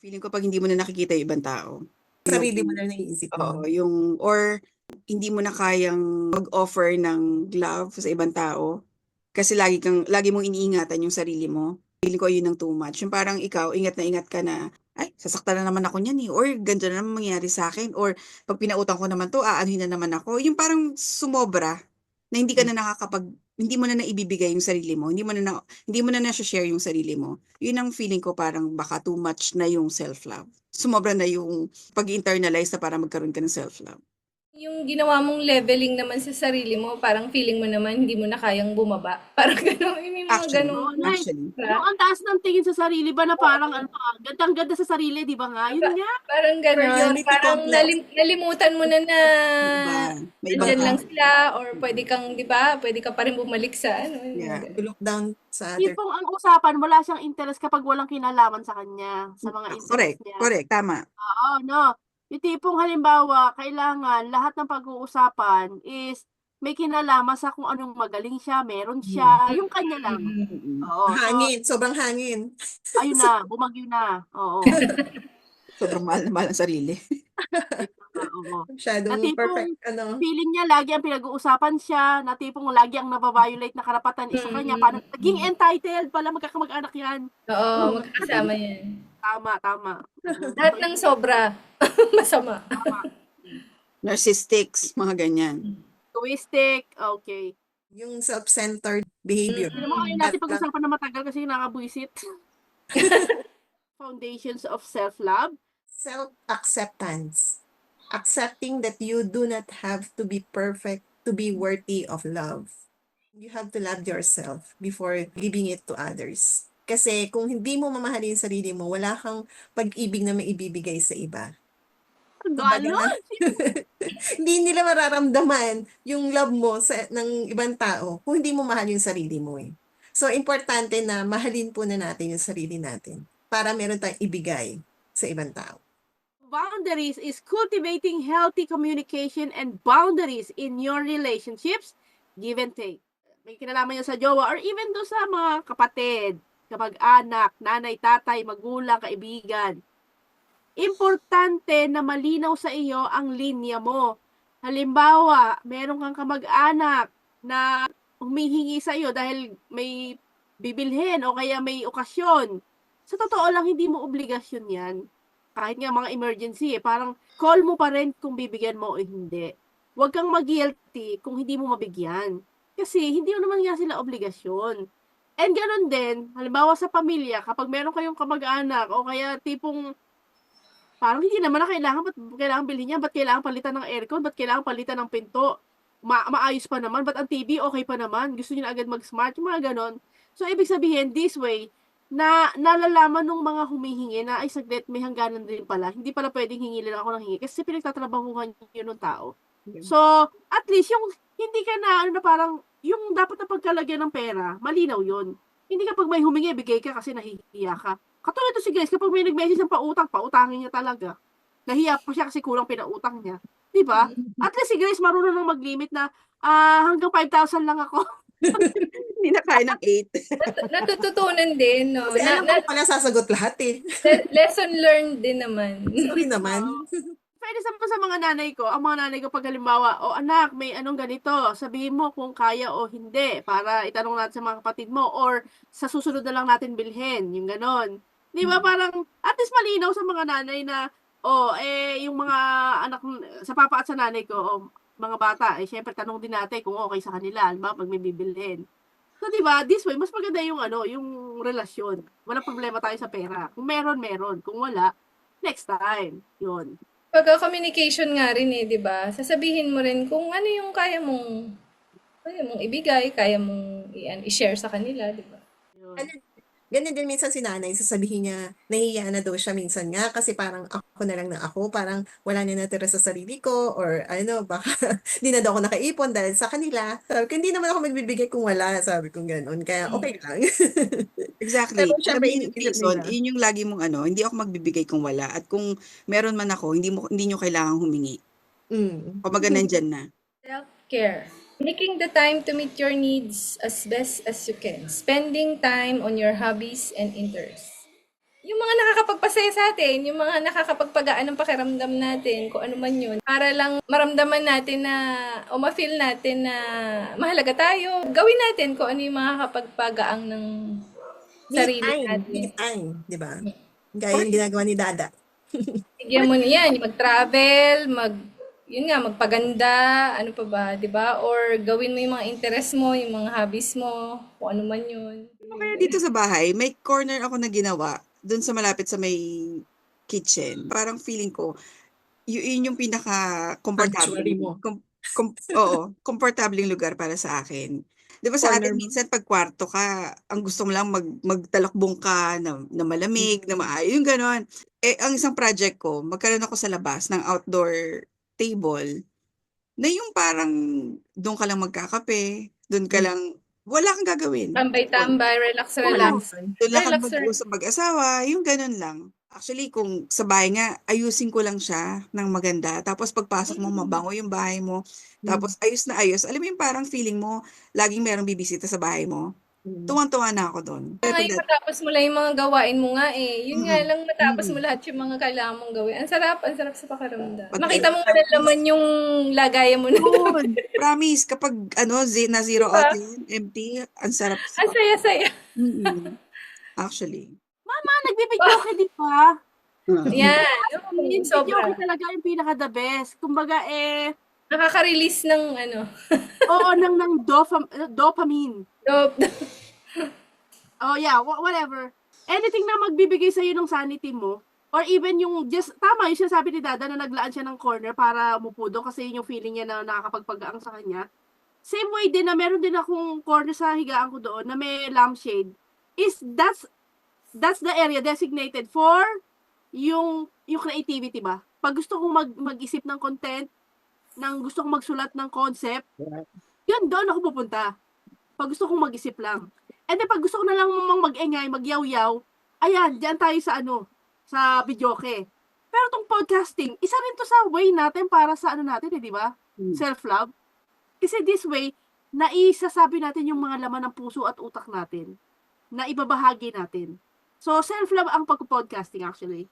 Feeling ko 'pag hindi mo na nakikita yung ibang tao, yung Sarili mo na naiisip mo. oo, or hindi mo na kayang mag-offer ng love sa ibang tao, kasi lagi mong iniingatan yung sarili mo. Feeling ko yun ang too much. Yung parang ikaw, ingat na ingat ka na, "Ay, sasaktan na naman ako niyan, or ganito na naman mangyayari sa'kin, or 'pag pinautang ko naman 'to, aanuhin na naman ako." Yung parang sumobra na Mm. hindi mo na naibibigay yung sarili mo, hindi mo na nashe-share yung sarili mo. Yun ang feeling ko, parang baka too much na yung self-love. Sumobra na yung pag-internalize na para magkaroon ka ng self-love. Yung ginawa mong leveling naman sa sarili mo, parang feeling mo naman hindi mo na kayang bumaba. Parang gano'n, may mga Actually, gano'ng Oo, Nay. actually. Yung ang taas ng tingin sa sarili ba na parang gandang-ganda sa sarili, di ba nga? Yun nga. Parang gano'n, Inferiority parang complex. nalimutan mo na na May ibang nandiyan lang tao. sila or pwede kang, 'di ba, pwede ka pa rin bumalik sa ano, yung mga Yeah. gano'n. To look down sa other. Tipong ang usapan, wala siyang interest kapag walang kinalaman sa kanya, sa mga interest Correct, niya. correct, tama. Oo, no? Yung tipong halimbawa, kailangan lahat ng pag-uusapan is may kinalaman sa kung anong magaling siya, meron siya, yung kanya lang. Mm. Oo, so, Hangin, sobrang hangin. ayun na, bumagyo na. Oo. Sobrang mahal na mahal ang sarili. Yun na nga, oo. Na Masyadong tipong perfect, feeling niya lagi ang pinag-uusapan siya, na tipong lagi ang nababiolate na karapatan is sa kanya, paano naging entitled pala, magkakamag-anak yan. Oo, magkakasama 'yan. Tama, tama. Lahat ng sobra masama. Tama. Narcissistics, mga ganyan. Egoistic, okay. yung self-centered behavior. Hindi naman kaya natin pag-usapan na matagal kasi nakabwisit. Foundations of self-love. Self-acceptance. Accepting that you do not have to be perfect to be worthy of love. You have to love yourself before giving it to others. Kasi kung hindi mo mamahalin yung sarili mo, wala kang pag-ibig na maibibigay sa iba. Kumbaga, Ganon! hindi nila mararamdaman yung love mo ng ibang tao kung hindi mo mahal yung sarili mo eh. So, importante na mahalin po na natin yung sarili natin para meron tayong ibigay sa ibang tao. Boundaries is cultivating healthy communication and boundaries in your relationships, give and take. May kinalaman niya sa jowa or even do sa mga kapatid, kamag-anak, nanay, tatay, magulang, kaibigan. Importante na malinaw sa iyo ang linya mo. Halimbawa, meron kang kamag-anak na humihingi sa iyo dahil may bibilhin o kaya may okasyon. Sa totoo lang, hindi mo obligasyon yan. Kahit nga mga emergency, parang call mo pa rin kung bibigyan mo o hindi. Huwag kang mag-guilty kung hindi mo mabigyan. Kasi hindi mo naman nga sila obligasyon. And ganun din, halimbawa sa pamilya, kapag meron kayong kamag-anak o kaya tipong parang hindi naman na kailangan, ba't kailangan bilhin yan? Ba't kailangan palitan ng aircon? Ba't kailangan palitan ng pinto? Maayos pa naman. Ba't ang TV okay pa naman? Gusto niyo na agad mag-smart? Yung mga ganon. So, ibig sabihin, this way, nalalaman ng mga humihingi na, ay, saglit, may hangganan din pala. Hindi pala pwedeng hingi lang ako ng hingi kasi pinagtatrabahuhan yun ng tao. So, at least, yung hindi ka na, parang, yung dapat na pagkalagyan ng pera, malinaw yun. Hindi kapag may humingi, bigay ka kasi nahihiya ka. Katulad to si Grace, kapag may nag-message ng pautangin niya talaga. Nahiya pa siya kasi kulang pinautang niya. Diba? At least si Grace marunong nang mag-limit na, hanggang 5,000 lang ako. Hindi na kaya ng 8. Natututunan din, no? Kasi alam ko pala sasagot lahat eh. Lesson learned din naman. Sorry naman. Pwede sa mga nanay ko, ang mga nanay ko pag halimbawa, anak, may anong ganito, sabihin mo kung kaya o hindi, para itanong natin sa mga kapatid mo, or sa susunod na lang natin bilhin, yung ganon. Di ba, parang, at least malinaw sa mga nanay na, yung mga anak, sa papa at sa nanay ko, mga bata, syempre tanong din natin kung okay sa kanila, ba, pag may bibilhin. So, di ba, this way, mas maganda yung, yung relasyon. Wala problema tayo sa pera. Kung meron, meron. Kung wala, next time. Yun. Pagka-communication nga rin di ba? Sasabihin mo rin kung ano yung kaya mong ibigay, kaya mong i-share sa kanila, di ba? Ganun din minsan si nanay, sasabihin niya, nahihiya na daw siya minsan nga kasi parang ako na lang na ako, parang wala na natira sa sarili ko or baka hindi na daw ako nakaipon dahil sa kanila. Sabi ko, hindi naman ako magbibigay kung wala, sabi ko ganun. Kaya okay lang. Exactly. Pero Alam syempre, mo yung iniisip reason, nila. yun yung lagi mong hindi ako magbibigay kung wala. At kung meron man ako, hindi nyo kailangang humingi. Kumbaga nandyan na. Self-care. Making the time to meet your needs as best as you can. Spending time on your hobbies and interests. Yung mga nakakapagpasaya sa atin, yung mga nakakapagpagaan ng pakiramdam natin, kung ano man yun, para lang maramdaman natin na, o ma-feel natin na mahalaga tayo, gawin natin kung ano yung makakapagpagaang ng sarili natin. Me time, di ba? Gaya yung ginagawa ni Dada. Bigyan mo niyan, mag-travel, magpaganda, ano pa ba, 'di ba? Or gawin mo yung mga interest mo, yung mga hobbies mo, kung ano man 'yun. Kaya dito sa bahay, may corner ako na ginawa doon sa malapit sa may kitchen. Parang feeling ko, yun yung pinaka-comfortable. Sanctuary mo. Komportabling lugar para sa akin. Di ba sa Corner atin, mo. minsan pag kwarto ka, ang gusto mo lang magtalakbong ka na malamig, na maayos, yung ganon. Ang isang project ko, magkaroon ako sa labas ng outdoor table, na yung parang doon ka lang magkakape, doon ka lang, wala kang gagawin. Tambay-tambay, relax. Doon lang Relax, kang mag-uusap mag-asawa, yung ganon lang. Actually, kung sa bahay nga, ayusin ko lang siya ng maganda. Tapos pagpasok mo, mabango yung bahay mo. Tapos ayos na ayos. Alam mo yung parang feeling mo, laging merong bibisita sa bahay mo. Tuwang-tuwa na ako doon. Ngayon matapos mo lang yung mga gawain mo nga eh. Yun nga lang, matapos mo lahat yung mga kailangan mong gawin. Ang sarap sa pakiramdam. Makita mo nga naman yung lagayan mo na. Promise, kapag na zero out yun, empty, ang sarap. Ang saya-saya. Actually. Mama, nagbibidyoke, di ba? Yan. Yung Sobra. videoke talaga yung pinaka-the best. Kumbaga, Nakaka-release ng oo, ng dopamine. Oh, yeah, whatever. Anything na magbibigay sa'yo ng sanity mo, or even yung tama yung sinasabi ni Dada na naglaan siya ng corner para umupo doon kasi yun yung feeling niya na nakakapagpagaang sa kanya. Same way din na meron din akong corner sa higaan ko doon na may lampshade. That's the area designated for yung creativity ba? Pag gusto kong mag-isip ng content, gusto kong magsulat ng concept, yun, doon ako pupunta. Pag gusto kong mag-isip lang. And then pag gusto ko na lang mag-engay, mag-yaw-yaw, ayan, diyan tayo sa videoke. Pero tong podcasting, isa rin to sa way natin para sa natin, di ba? Self-love. Kasi this way, naisasabi natin yung mga laman ng puso at utak natin. Na ibabahagi natin. So, self-love ang pag-podcasting actually.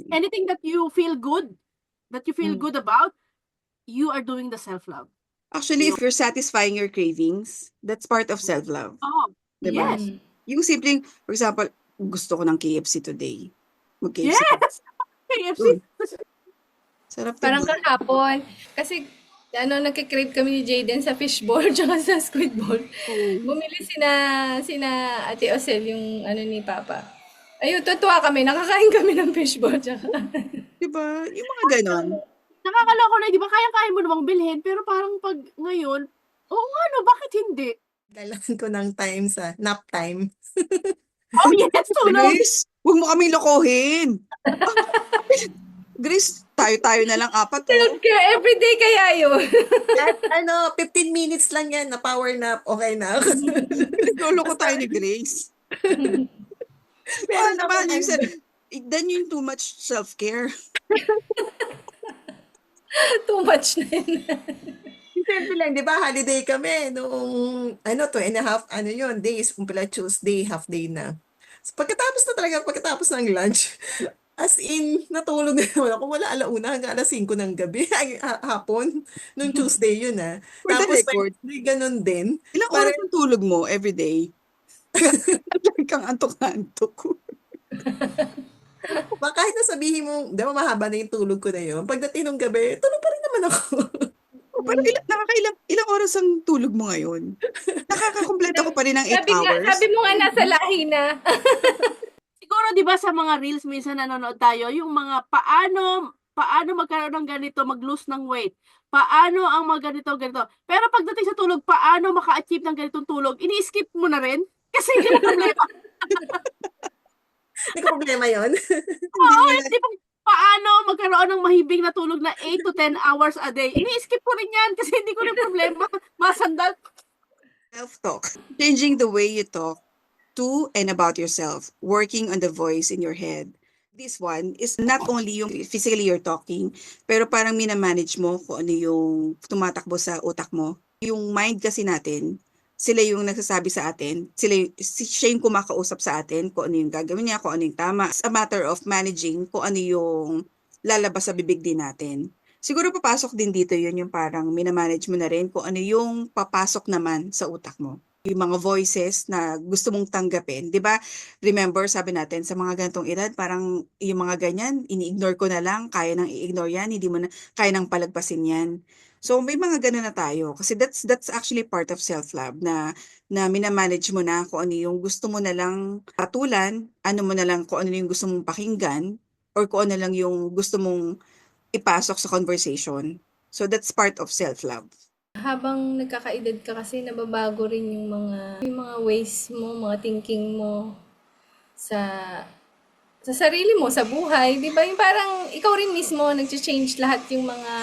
Anything that you feel good about, you are doing the self-love. Actually, if you're satisfying your cravings, that's part of self-love. Oh, Diba? yes. Yung simpleng, for example, gusto ko ng KFC today. Mag-KFC ka. Yes! KFC. Sarap, Parang diba? kahapon. Kasi, nagkikrave kami ni Jaden sa fishball tsaka sa squid ball. Bumili sina Ate Osel yung ni Papa. Ayun, tutuwa kami. Nakakain kami ng fishball tsaka. Diba? Yung mga ganon. Nakakaloko na, di ba? Kaya mo namang bilhin, pero parang pag ngayon, oo nga no, bakit hindi? Kailangan ko ng time sa nap time. Oh yes, tulog! Grace, huwag mo kami lokohin. Grace, tayo-tayo na lang apat, oh. Kaya everyday kaya yun. At 15 minutes lang yan na power nap, okay na. Nagloloko tayo ni Grace. Pero naman, yung then yung too much self-care. Too much na yun. Simple lang, di ba? Holiday kami noong, 2.5, days. Kung pala Tuesday, half day na. So, pagkatapos ng lunch, as in, natulog na naman ako. Wala 1:00 hanggang 5:00 ng gabi. Ay, hapon. Nung Tuesday yun, ah. For the Tapos, record, Wednesday, ganun din. ilang Parang- oras ang tulog mo everyday? Lagi kang antok-antok. Kahit na sabihin mo, di ba mahaba na yung tulog ko na yun, pagdating ng gabi, tulog pa rin naman ako. Pero ilang oras ang tulog mo ngayon? Nakakakumpleto ko pa rin ng 8 hours. Sabi mo nga nasa lahi na. Siguro, di ba, sa mga reels, minsan nanonood tayo, yung mga paano magkaroon ng ganito, mag-lose ng weight. Paano ang ganito. Pero pagdating sa tulog, paano maka-achieve ng ganitong tulog, ini-skip mo na rin. Kasi hindi na problema. Hindi ko problema yun. Oo, di ba, paano magkaroon ng mahibing na tulog na 8 to 10 hours a day. Ini-skip ko rin yan kasi hindi ko rin problema. Masandal. Self-talk. Changing the way you talk to and about yourself. Working on the voice in your head. This one is not only yung physically you're talking, pero parang minamanage mo kung ano yung tumatakbo sa utak mo. Yung mind kasi natin, sila yung nagsasabi sa atin, siya yung kumakausap sa atin kung ano yung gagawin niya, kung ano yung tama. It's a matter of managing kung ano yung lalabas sa bibig din natin. Siguro papasok din dito yun yung parang minamanage mo na rin kung ano yung papasok naman sa utak mo. Yung mga voices na gusto mong tanggapin. 'Di ba? Remember, sabi natin, sa mga ganitong edad, parang yung mga ganyan, ini-ignore ko na lang, kaya nang i-ignore yan, hindi mo na, kaya nang palagpasin yan. So, may mga ganun na tayo. Kasi that's actually part of self-love na minamanage mo na kung ano yung gusto mo na lang patulan, ano mo na lang kung ano yung gusto mong pakinggan, or kung ano lang yung gusto mong ipasok sa conversation. So, that's part of self-love. Habang nagkakaedad ka kasi nababago rin yung mga ways mo, mga thinking mo sa sarili mo, sa buhay. Di ba? Yung parang ikaw rin mismo nag-change lahat yung mga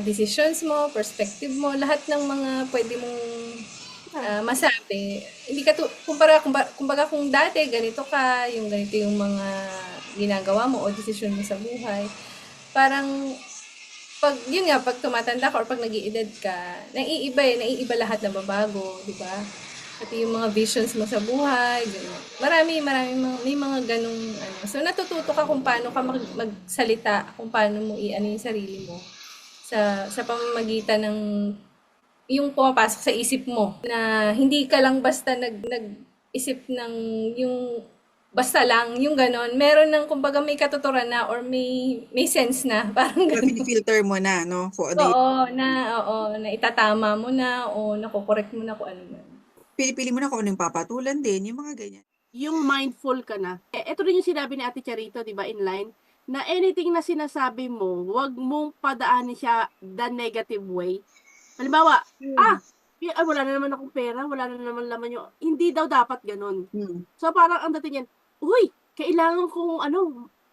decisions mo, perspective mo, lahat ng mga pwede mong masabi. Hindi ka kumbaga kung dati ganito ka, yung ganito yung mga ginagawa mo o decision mo sa buhay. Parang pag tumatanda ka or pag nag-iedad ka, naiiba lahat na babago, di ba? Pati yung mga visions mo sa buhay, ganun. May mga ganung So natututo ka kung paano ka magsalita, kung paano mo yung sarili mo sa pamamagitan ng yung pumapasok sa isip mo na hindi ka lang basta nag-isip ng yung basta lang, yung ganon. Meron ng, kumbaga, may katuturan na or may sense na. Parang ganon. Filter mo na, no? Kung ano Na itatama mo na o nakokorek mo na kung ano man. Pinipili mo na kung ano yung papatulan din, yung mga ganyan. Yung mindful ka na. Ito rin yung sinabi ni Ate Charito, di ba, in line, na anything na sinasabi mo, wag mong padaanin siya the negative way. Halimbawa, wala na naman akong pera, wala na naman laman yung, hindi daw dapat ganun. So parang ang dating yan, uy, kailangan kong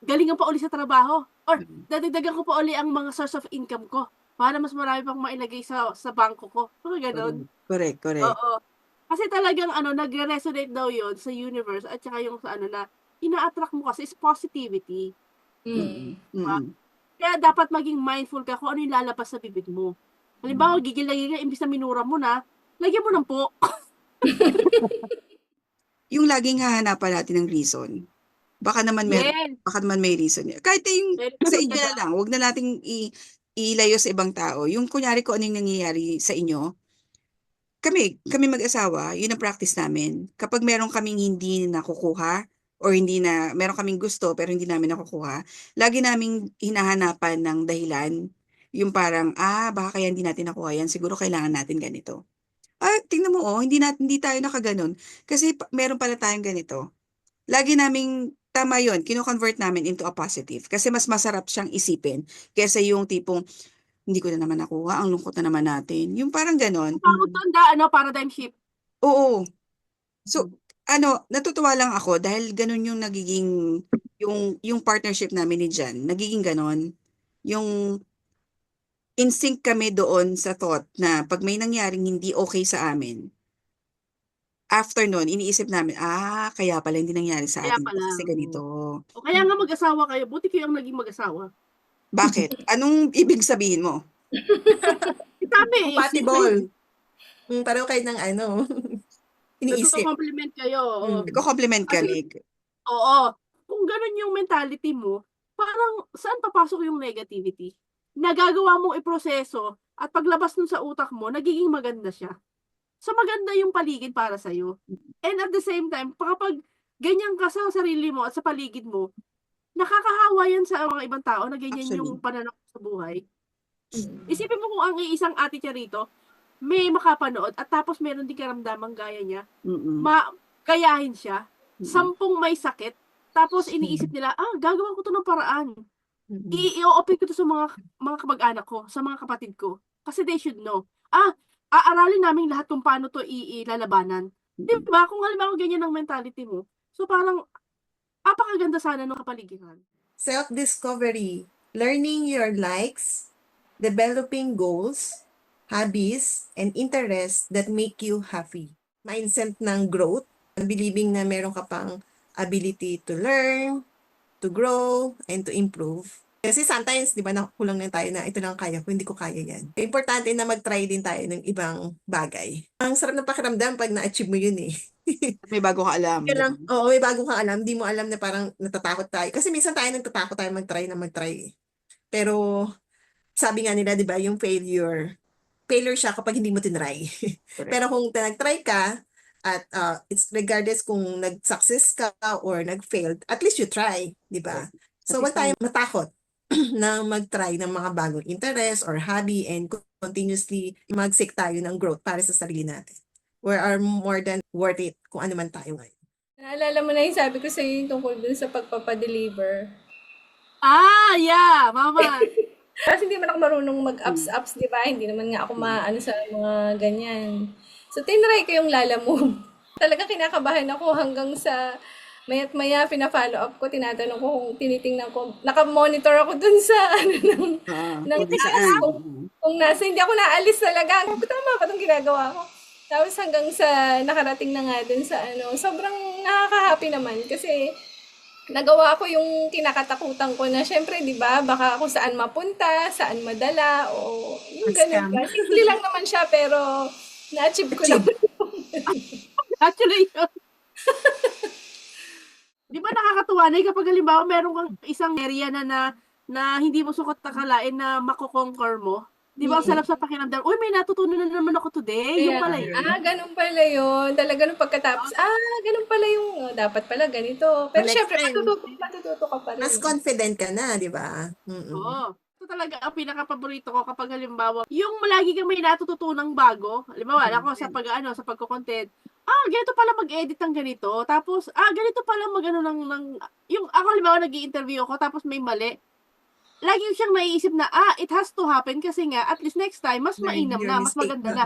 galingan pa uli sa trabaho. Or dadagdagan ko pa uli ang mga source of income ko para mas marami pang mailagay sa bangko ko. Mga ganun. Correct. Oo. Kasi talagang nagre-resonate daw yon sa universe at saka yung sa na ina-attract mo kasi is positivity. Kaya dapat maging mindful ka kung ano yung lalabas sa bibig mo. Halimbawa, gigil imbis na minura mo na, lagyan mo ng po. Yung laging hahanapan natin ng reason. Baka naman may reason. Kahit yung sa inyo na lang, wag na nating ilayo sa ibang tao. Yung kunyari kung ano yung nangyayari sa inyo, kami mag-asawa, yun ang practice namin. Kapag meron kaming hindi nakukuha or meron kaming gusto pero hindi namin nakukuha, lagi naming hinahanapan ng dahilan. Yung parang, baka kaya hindi natin nakuha yan, siguro kailangan natin ganito. Tingnan mo, hindi tayo nakaganon. Kasi meron pala tayong ganito. Lagi naming, tama yun, kino-convert namin into a positive. Kasi mas masarap siyang isipin kesa yung tipong, hindi ko na naman nakuha, ang lungkot na naman natin. Yung parang ganon. Tawag doon paradigm shift. Oo. So, natutuwa lang ako dahil ganun yung nagiging, yung partnership namin ni Jan, nagiging ganon. Yung in sync kami doon sa thought na pag may nangyaring hindi okay sa amin, after nun, iniisip namin, kaya pala hindi nangyari sa Kaya atin pala. kasi ganito. O kaya nga mag-asawa kayo, buti kayo ang naging mag-asawa. Bakit? Anong ibig sabihin mo? Sabi, Compatible. Pareho kayo ng iniisip. nagko-compliment kayo. Oo. Nagko-compliment Kasi, kami. oo. Kung ganun yung mentality mo, parang saan papasok yung negativity? Nagagawa mong iproseso at paglabas nun sa utak mo, nagiging maganda siya. So maganda yung paligid para sa'yo. And at the same time, kapag ganyan ka sa sarili mo at sa paligid mo, nakakahawa yan sa mga ibang tao na ganyan Actually. yung pananaw sa buhay. Isipin mo kung ang iisang ate niya rito, may makapanood at tapos meron din karamdamang gaya niya, kayahin siya, 10 may sakit, tapos iniisip nila, gagawa ko to ng paraan. I-open ko to sa mga kamag-anak ko, sa mga kapatid ko. Kasi they should know. Aaralin namin lahat kung paano to ilalabanan. Di ba? Kung halimbawa ganyan ang mentality mo, so parang, apakaganda sana ng kapaligiran. Self-discovery, learning your likes, developing goals, hobbies, and interests that make you happy. Mindset ng growth, believing na meron ka pang ability to learn, to grow, and to improve. Kasi sometimes, di ba, nakukulang lang tayo na ito lang kaya ko, hindi ko kaya yan. Importante na mag-try din tayo ng ibang bagay. Ang sarap ng pakiramdam pag na-achieve mo yun eh. May bago ka alam. Oo, may bago kang alam. Di mo alam na parang natatakot tayo. Kasi minsan tayo nagtatakot tayo mag-try. Pero, sabi nga nila, di ba, yung failure siya kapag hindi mo tinry. Pero kung nag-try ka, at it's regardless kung nag-success ka or nag-failed, at least you try, di ba? So, wag tayo matakot na mag-try ng mga bagong interest or hobby and continuously mag-seek tayo ng growth para sa sarili natin. We are more than worth it kung ano man tayo ngayon. Naalala mo na yung sabi ko sa'yo yung tungkol dun sa pagpapadeliver. Yeah, mama. Kasi hindi man ako marunong mag-ups, di ba? Hindi naman nga ako maano sa mga ganyan. So, tinry ko yung Lala Move. Talagang kinakabahan ako hanggang sa maya't maya, pina-follow up ko, tinatanong ko kung tinitingnan ko. Naka-monitor ako dun sa ng taas. Kung nasa, hindi ako naalis talaga. Tama ba itong ginagawa ko? Tapos hanggang sa nakarating na nga dun sa sobrang nakaka-happy naman kasi nagawa ko yung kinakatakutan ko na syempre, di ba, baka kung saan mapunta, saan madala, o yung ganun ba. Simple lang naman siya, pero na-achieve ko naman. Actually, di ba nakakatuwa na kapag halimbawa meron kang isang area na hindi mo sukat akalain na makoconquer mo. Di ba, ang sarap sa pakiramdam, may natutunan na naman ako today. Yung pala yun. Ganun pala yun. Talaga nung pagkatapos, ganun pala yung, dapat pala ganito. Pero syempre, matututo ka pa rin. Mas confident ka na, di ba? Oo. Ito talaga ang pinaka-paborito ko kapag halimbawa, yung lagi kang may natututunang bago. Halimbawa, ako sa sa pagko-content, ganito pala mag-edit ng ganito. Tapos, ganito pala yung ako halimbawa nag-i-interview ako, tapos may mali. Lagi siyang naiisip na, it has to happen kasi nga, at least next time, mas mainam na, mas maganda na.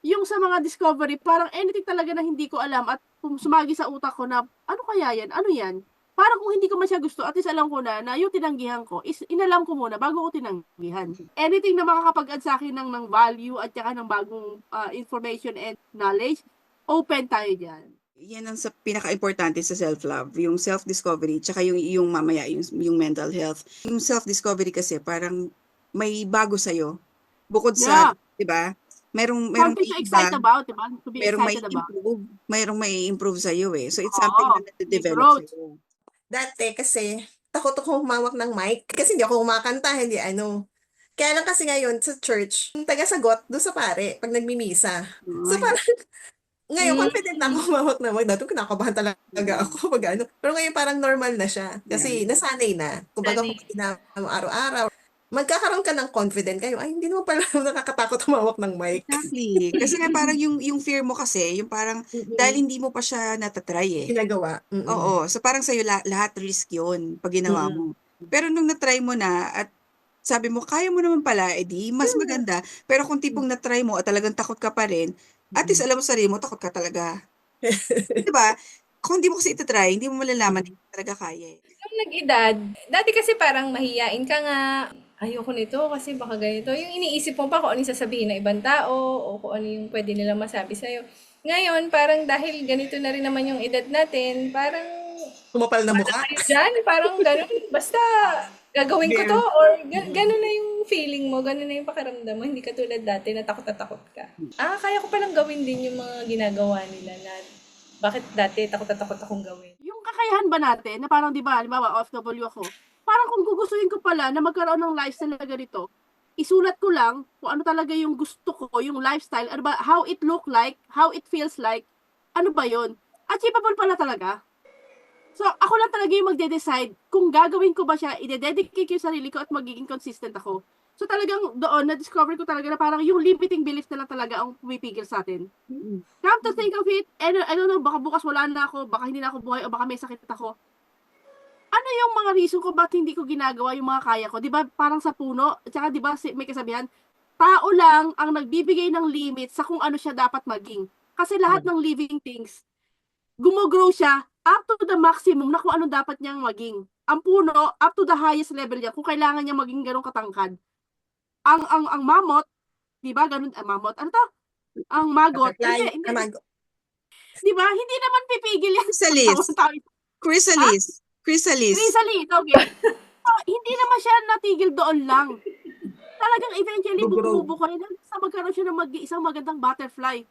Yung sa mga discovery, parang anything talaga na hindi ko alam at sumagi sa utak ko na, ano kaya yan? Ano yan? Parang kung hindi ko man siya gusto, at least alam ko na yung tinanggihan ko, is inalam ko muna bago ko tinanggihan. Anything na makakapag-add sa akin ng value at saka ng bagong information and knowledge, open tayo dyan. Yan ang pinaka-importante sa self-love, yung self-discovery, tsaka yung mamaya, yung mental health. Yung self-discovery kasi parang may bago sa'yo. Bukod sa, di ba? Merong something to excite about, di ba? To be excited about. Merong may improve sa'yo eh. So it's something na nade-develop sa'yo. Dati kasi, takot ako humawak ng mic kasi hindi ako kumakanta, hindi Kaya lang kasi ngayon sa church, yung taga-sagot doon sa pare pag nagmimisa. So Ay, parang ngayon confident na ako Mm. humawak na mag. Dati kinakabahan talaga ako pag ano. Pero ngayon parang normal na siya. yeah. Kasi nasanay na. Kumbaga kung Sanay. ginagawa mo araw-araw, magkakaroon ka ng confident kayo. Ay, hindi naman pala nakakatakot humawak ng mic. Exactly. Kasi nga parang yung fear mo kasi, yung parang dahil Mm-mm. hindi mo pa siya natatry eh. Ginagawa. Mm-mm. Oo. So parang sa'yo lahat risk yun pag ginawa Mm-mm. mo. Pero nung natry mo na at sabi mo, kaya mo naman pala, edi mas maganda. Pero kung tipong natry mo at talagang takot ka pa rin, at least Mm-mm. alam mo sa sarili mo, takot ka talaga. Di ba? Kung hindi mo kasi itatry, hindi mo malalaman na hindi talaga kaya eh. Nung nag-edad, dati kasi parang mahiyain ka nga, ayoko nito kasi baka ganito. Yung iniisip mo pa kung ano yung sasabihin ng ibang tao o kung ano yung pwede nilang masabi sa'yo. Ngayon, parang dahil ganito na rin naman yung edad natin, parang Kumapal na wala mukha. kayo dyan, parang ganun, basta gagawin ko to Game. or ganun na yung feeling mo, ganun na yung pakiramdam mo, hindi ka tulad dati na takot ka. Kaya ko palang gawin din yung mga ginagawa nila na bakit dati takot na takot akong gawin. Yung kakayahan ba natin na parang 'di ba, halimbawa OFW ako, parang kung gugustuhin ko pala na magkaroon ng lifestyle na ganito, isulat ko lang kung ano talaga yung gusto ko, yung lifestyle, ano ba, how it look like, how it feels like, ano ba yun? Achievable pala talaga. So, ako lang talaga yung magde-decide kung gagawin ko ba siya, ide-dedicate ko yung sarili ko at magiging consistent ako. So, talagang doon, na-discover ko talaga na parang yung limiting beliefs na lang talaga ang pumipigil sa atin. Come to think of it, I don't know, baka bukas wala na ako, baka hindi na ako buhay, o baka may sakit ako. Ano yung mga reason ko ba't hindi ko ginagawa yung mga kaya ko? Di ba parang sa puno, at saka di ba may kasabihan, tao lang ang nagbibigay ng limit sa kung ano siya dapat maging. Kasi lahat ng living things, gumogrow siya up to the maximum na kung ano dapat niyang maging. Ang puno, up to the highest level niya, kung kailangan niya maging ganong katangkad. Ang mammoth, di ba, ganun, mammoth, ano to? Ang magot, Butterfly. hindi, Amag. di ba, hindi naman pipigil yan. Chrysalis. Ha? Chrysalis. Chrysalis. Chrysalis, okay. So, hindi naman siya natigil doon lang. Talagang eventually Gugrow. bumubuko rin sa magkaroon siya ng isang magandang butterfly.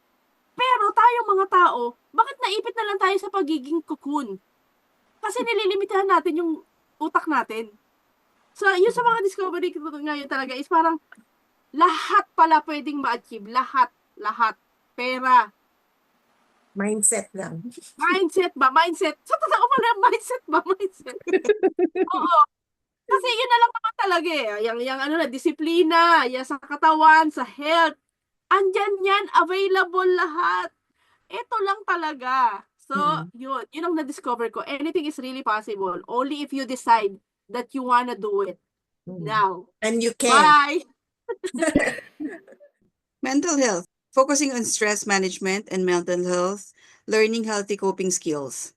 Pero tayong mga tao, bakit naipit na lang tayo sa pagiging cocoon? Kasi nililimitahan natin yung utak natin. So, yun sa mga discovery ko ngayon talaga is parang lahat pala pwedeng ma-achieve. Lahat. Lahat. Pera. Mindset lang. Mindset ba? Mindset. Sa totoo pala, mindset ba? Mindset. Oo. Kasi yun na lang naman talaga eh. Yung ano na, disiplina, yung sa katawan, sa health. Andyan yan, available lahat. Ito lang talaga. So, Mm. yun ang na-discover ko. Anything is really possible. Only if you decide that you wanna do it. Mm. Now. And you can. Bye! Mental health. Focusing on stress management and mental health. Learning healthy coping skills.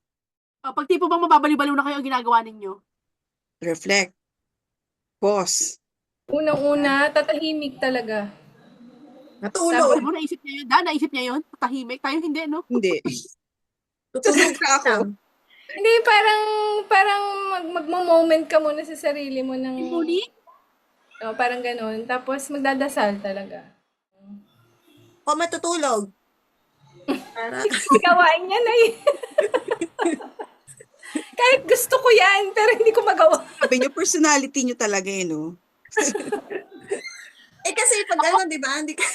O, pag tipo bang mababaliw-baliw na kayo ang ginagawa ninyo? Reflect. Pause. Unang-una, tatahimik talaga. Natulog. Sabi mo, naisip niya yun. Naisip niya yun. Tahimik. Tayo hindi, no? Hindi. Tutulog Sasaka ako. lang. Hindi, parang magmo-moment ka muna sa sarili mo ng, Muli, parang ganun. Tapos magdadasal talaga. O matutulog. Para, Gawain niya na eh. Kahit gusto ko yan, pero hindi ko magawa. Sabi niyo, personality niyo talaga eh, no? kasi pag ano, di ba, hindi ka,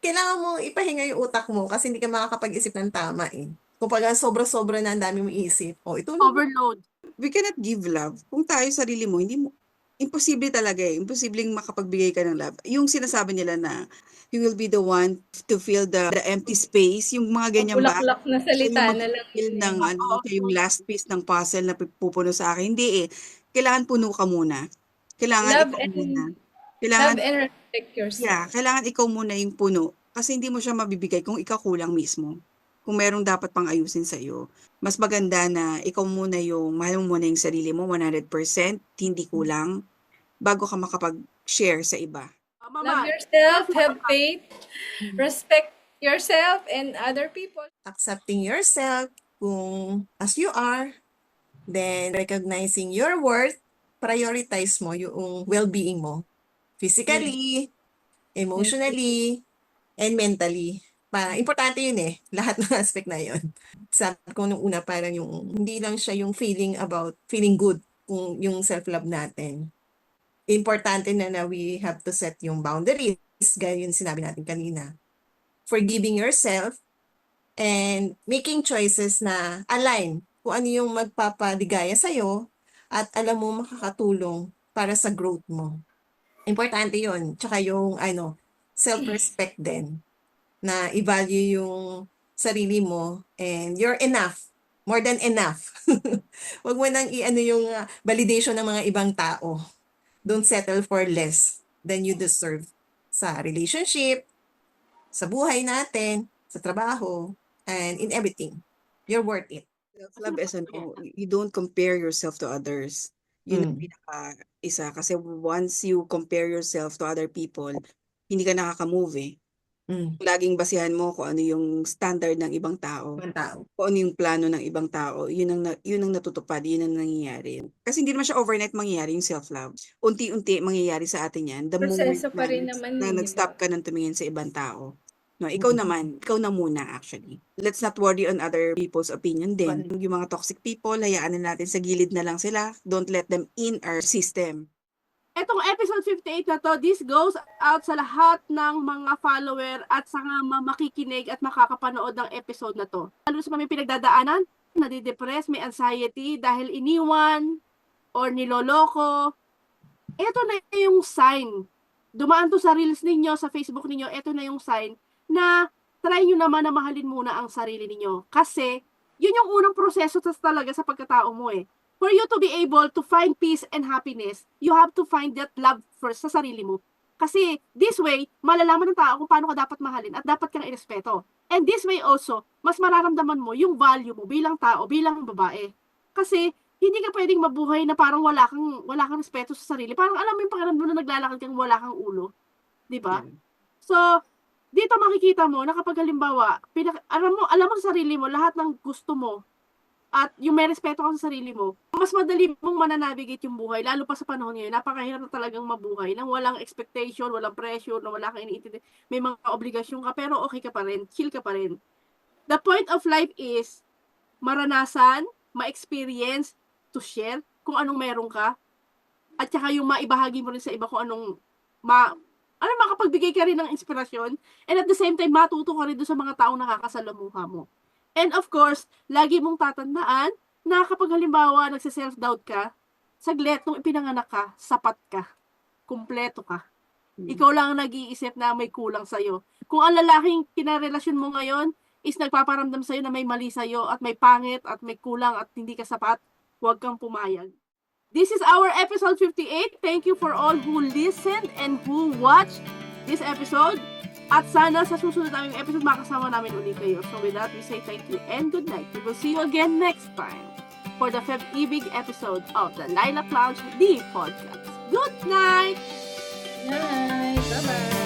kailangan mo ipahinga yung utak mo kasi hindi ka makakapag-isip ng tama eh. Kung pag sobra-sobra na ang dami mo isip, itulog mo. overload. We cannot give love. Kung tayo sarili mo, hindi mo, imposible talaga eh. Imposibleng makapagbigay ka ng love. Yung sinasabi nila na, you will be the one to fill the empty space, yung mga ganyan ba? Bulaklak na Siya salita yung na lang. mag-fill ng ano, Oo. siya yung last piece ng puzzle na pupuno sa akin. Hindi eh. Kailangan puno ka muna. Kailangan Love ikaw and, muna. Kailangan, love and respect yourself. kailangan ikaw muna yung puno. Kasi hindi mo siya mabibigay kung ikaw kulang mismo. Kung merong dapat pang ayusin sa iyo. Mas maganda na ikaw muna yung, mahal mo muna yung sarili mo, 100%, hindi kulang, bago ka makapag-share sa iba. Tama Love man. yourself, have faith, respect yourself and other people. Accepting yourself kung as you are, then recognizing your worth, prioritize mo yung well-being mo. Physically, emotionally, and mentally. Importante yun eh. Lahat ng aspect na yun. Sabi ko nung una, parang yung, hindi lang siya yung feeling about feeling good, kung yung self-love natin. importante na we have to set yung boundaries, gaya yung sinabi natin kanina. Forgiving yourself and making choices na align kung ano yung magpapaligaya sa'yo at alam mo makakatulong para sa growth mo. Importante yun. Tsaka yung self-respect din, na i-value yung sarili mo and you're enough. More than enough. Huwag mo nang yung validation ng mga ibang tao. Don't settle for less than you deserve sa relationship, sa buhay natin, sa trabaho, and in everything. You're worth it. Self-love is you don't compare yourself to others. Yun ang pinaka-isa. Kasi once you compare yourself to other people, hindi ka nakaka-move eh. Laging basihan mo kung ano yung standard ng ibang tao. Kung ano yung plano ng ibang tao. Yun ang natutupad, yun ang nangyayari. Kasi hindi naman siya overnight mangyayari yung self-love. Unti-unti mangyayari sa atin yan. The moment Proseso pa rin naman na yun, di nag-stop ba? ka ng tumingin sa ibang tao. No, ikaw na muna actually. Let's not worry on other people's opinion din. Yung mga toxic people, hayaan na natin sa gilid na lang sila. Don't let them in our system. Etong episode 58 na to, this goes out sa lahat ng mga follower at sa mga makikinig at makakapanood ng episode na to. Lalo sa may pinagdadaanan, nadidepress, may anxiety dahil iniwan or niloloko. Ito na yung sign. Dumaan to sa reels ninyo, sa Facebook ninyo, ito na yung sign na try nyo naman na mahalin muna ang sarili ninyo. Kasi, yun yung unang proseso talaga sa pagkatao mo eh. For you to be able to find peace and happiness, you have to find that love first sa sarili mo. Kasi this way, malalaman ng tao kung paano ka dapat mahalin at dapat kang irespeto. And this way also, mas mararamdaman mo yung value mo bilang tao, bilang babae. Kasi hindi ka pwedeng mabuhay na parang wala kang respeto sa sarili. Parang alam mo yung pakiramdam na naglalakad kang wala kang ulo. 'Di ba? So, dito makikita mo na kapag halimbawa, alam mo sa sarili mo lahat ng gusto mo at yung may respeto ka sa sarili mo, mas madali mong mananavigate yung buhay, lalo pa sa panahon ngayon. Napakahirap na talagang mabuhay nang walang expectation, walang pressure, na wala kang iniintindi. May mga obligasyon ka, pero okay ka pa rin, chill ka pa rin. The point of life is maranasan, ma-experience, to share kung anong meron ka, at saka yung maibahagi mo rin sa iba kung anong makapagbigay ka rin ng inspirasyon, and at the same time, matuto ka rin doon sa mga taong nakakasalamuha mo. And of course, lagi mong tatandaan na kapag halimbawa nagse-self-doubt ka, saglit nung ipinanganak ka, sapat ka, kumpleto ka. Ikaw lang ang nag-iisip na may kulang sa'yo. Kung ang lalaking kinarelasyon mo ngayon is nagpaparamdam sa'yo na may mali sa'yo at may pangit at may kulang at hindi ka sapat, huwag kang pumayag. This is our episode 58. Thank you for all who listened and who watched this episode. At sana sa susunod naming episode, makasama namin ulit kayo. So with that, we say thank you and good night. We will see you again next time for the Feb-Ibig episode of the Lilac Lounge, the podcast. Good night! Night! Bye-bye!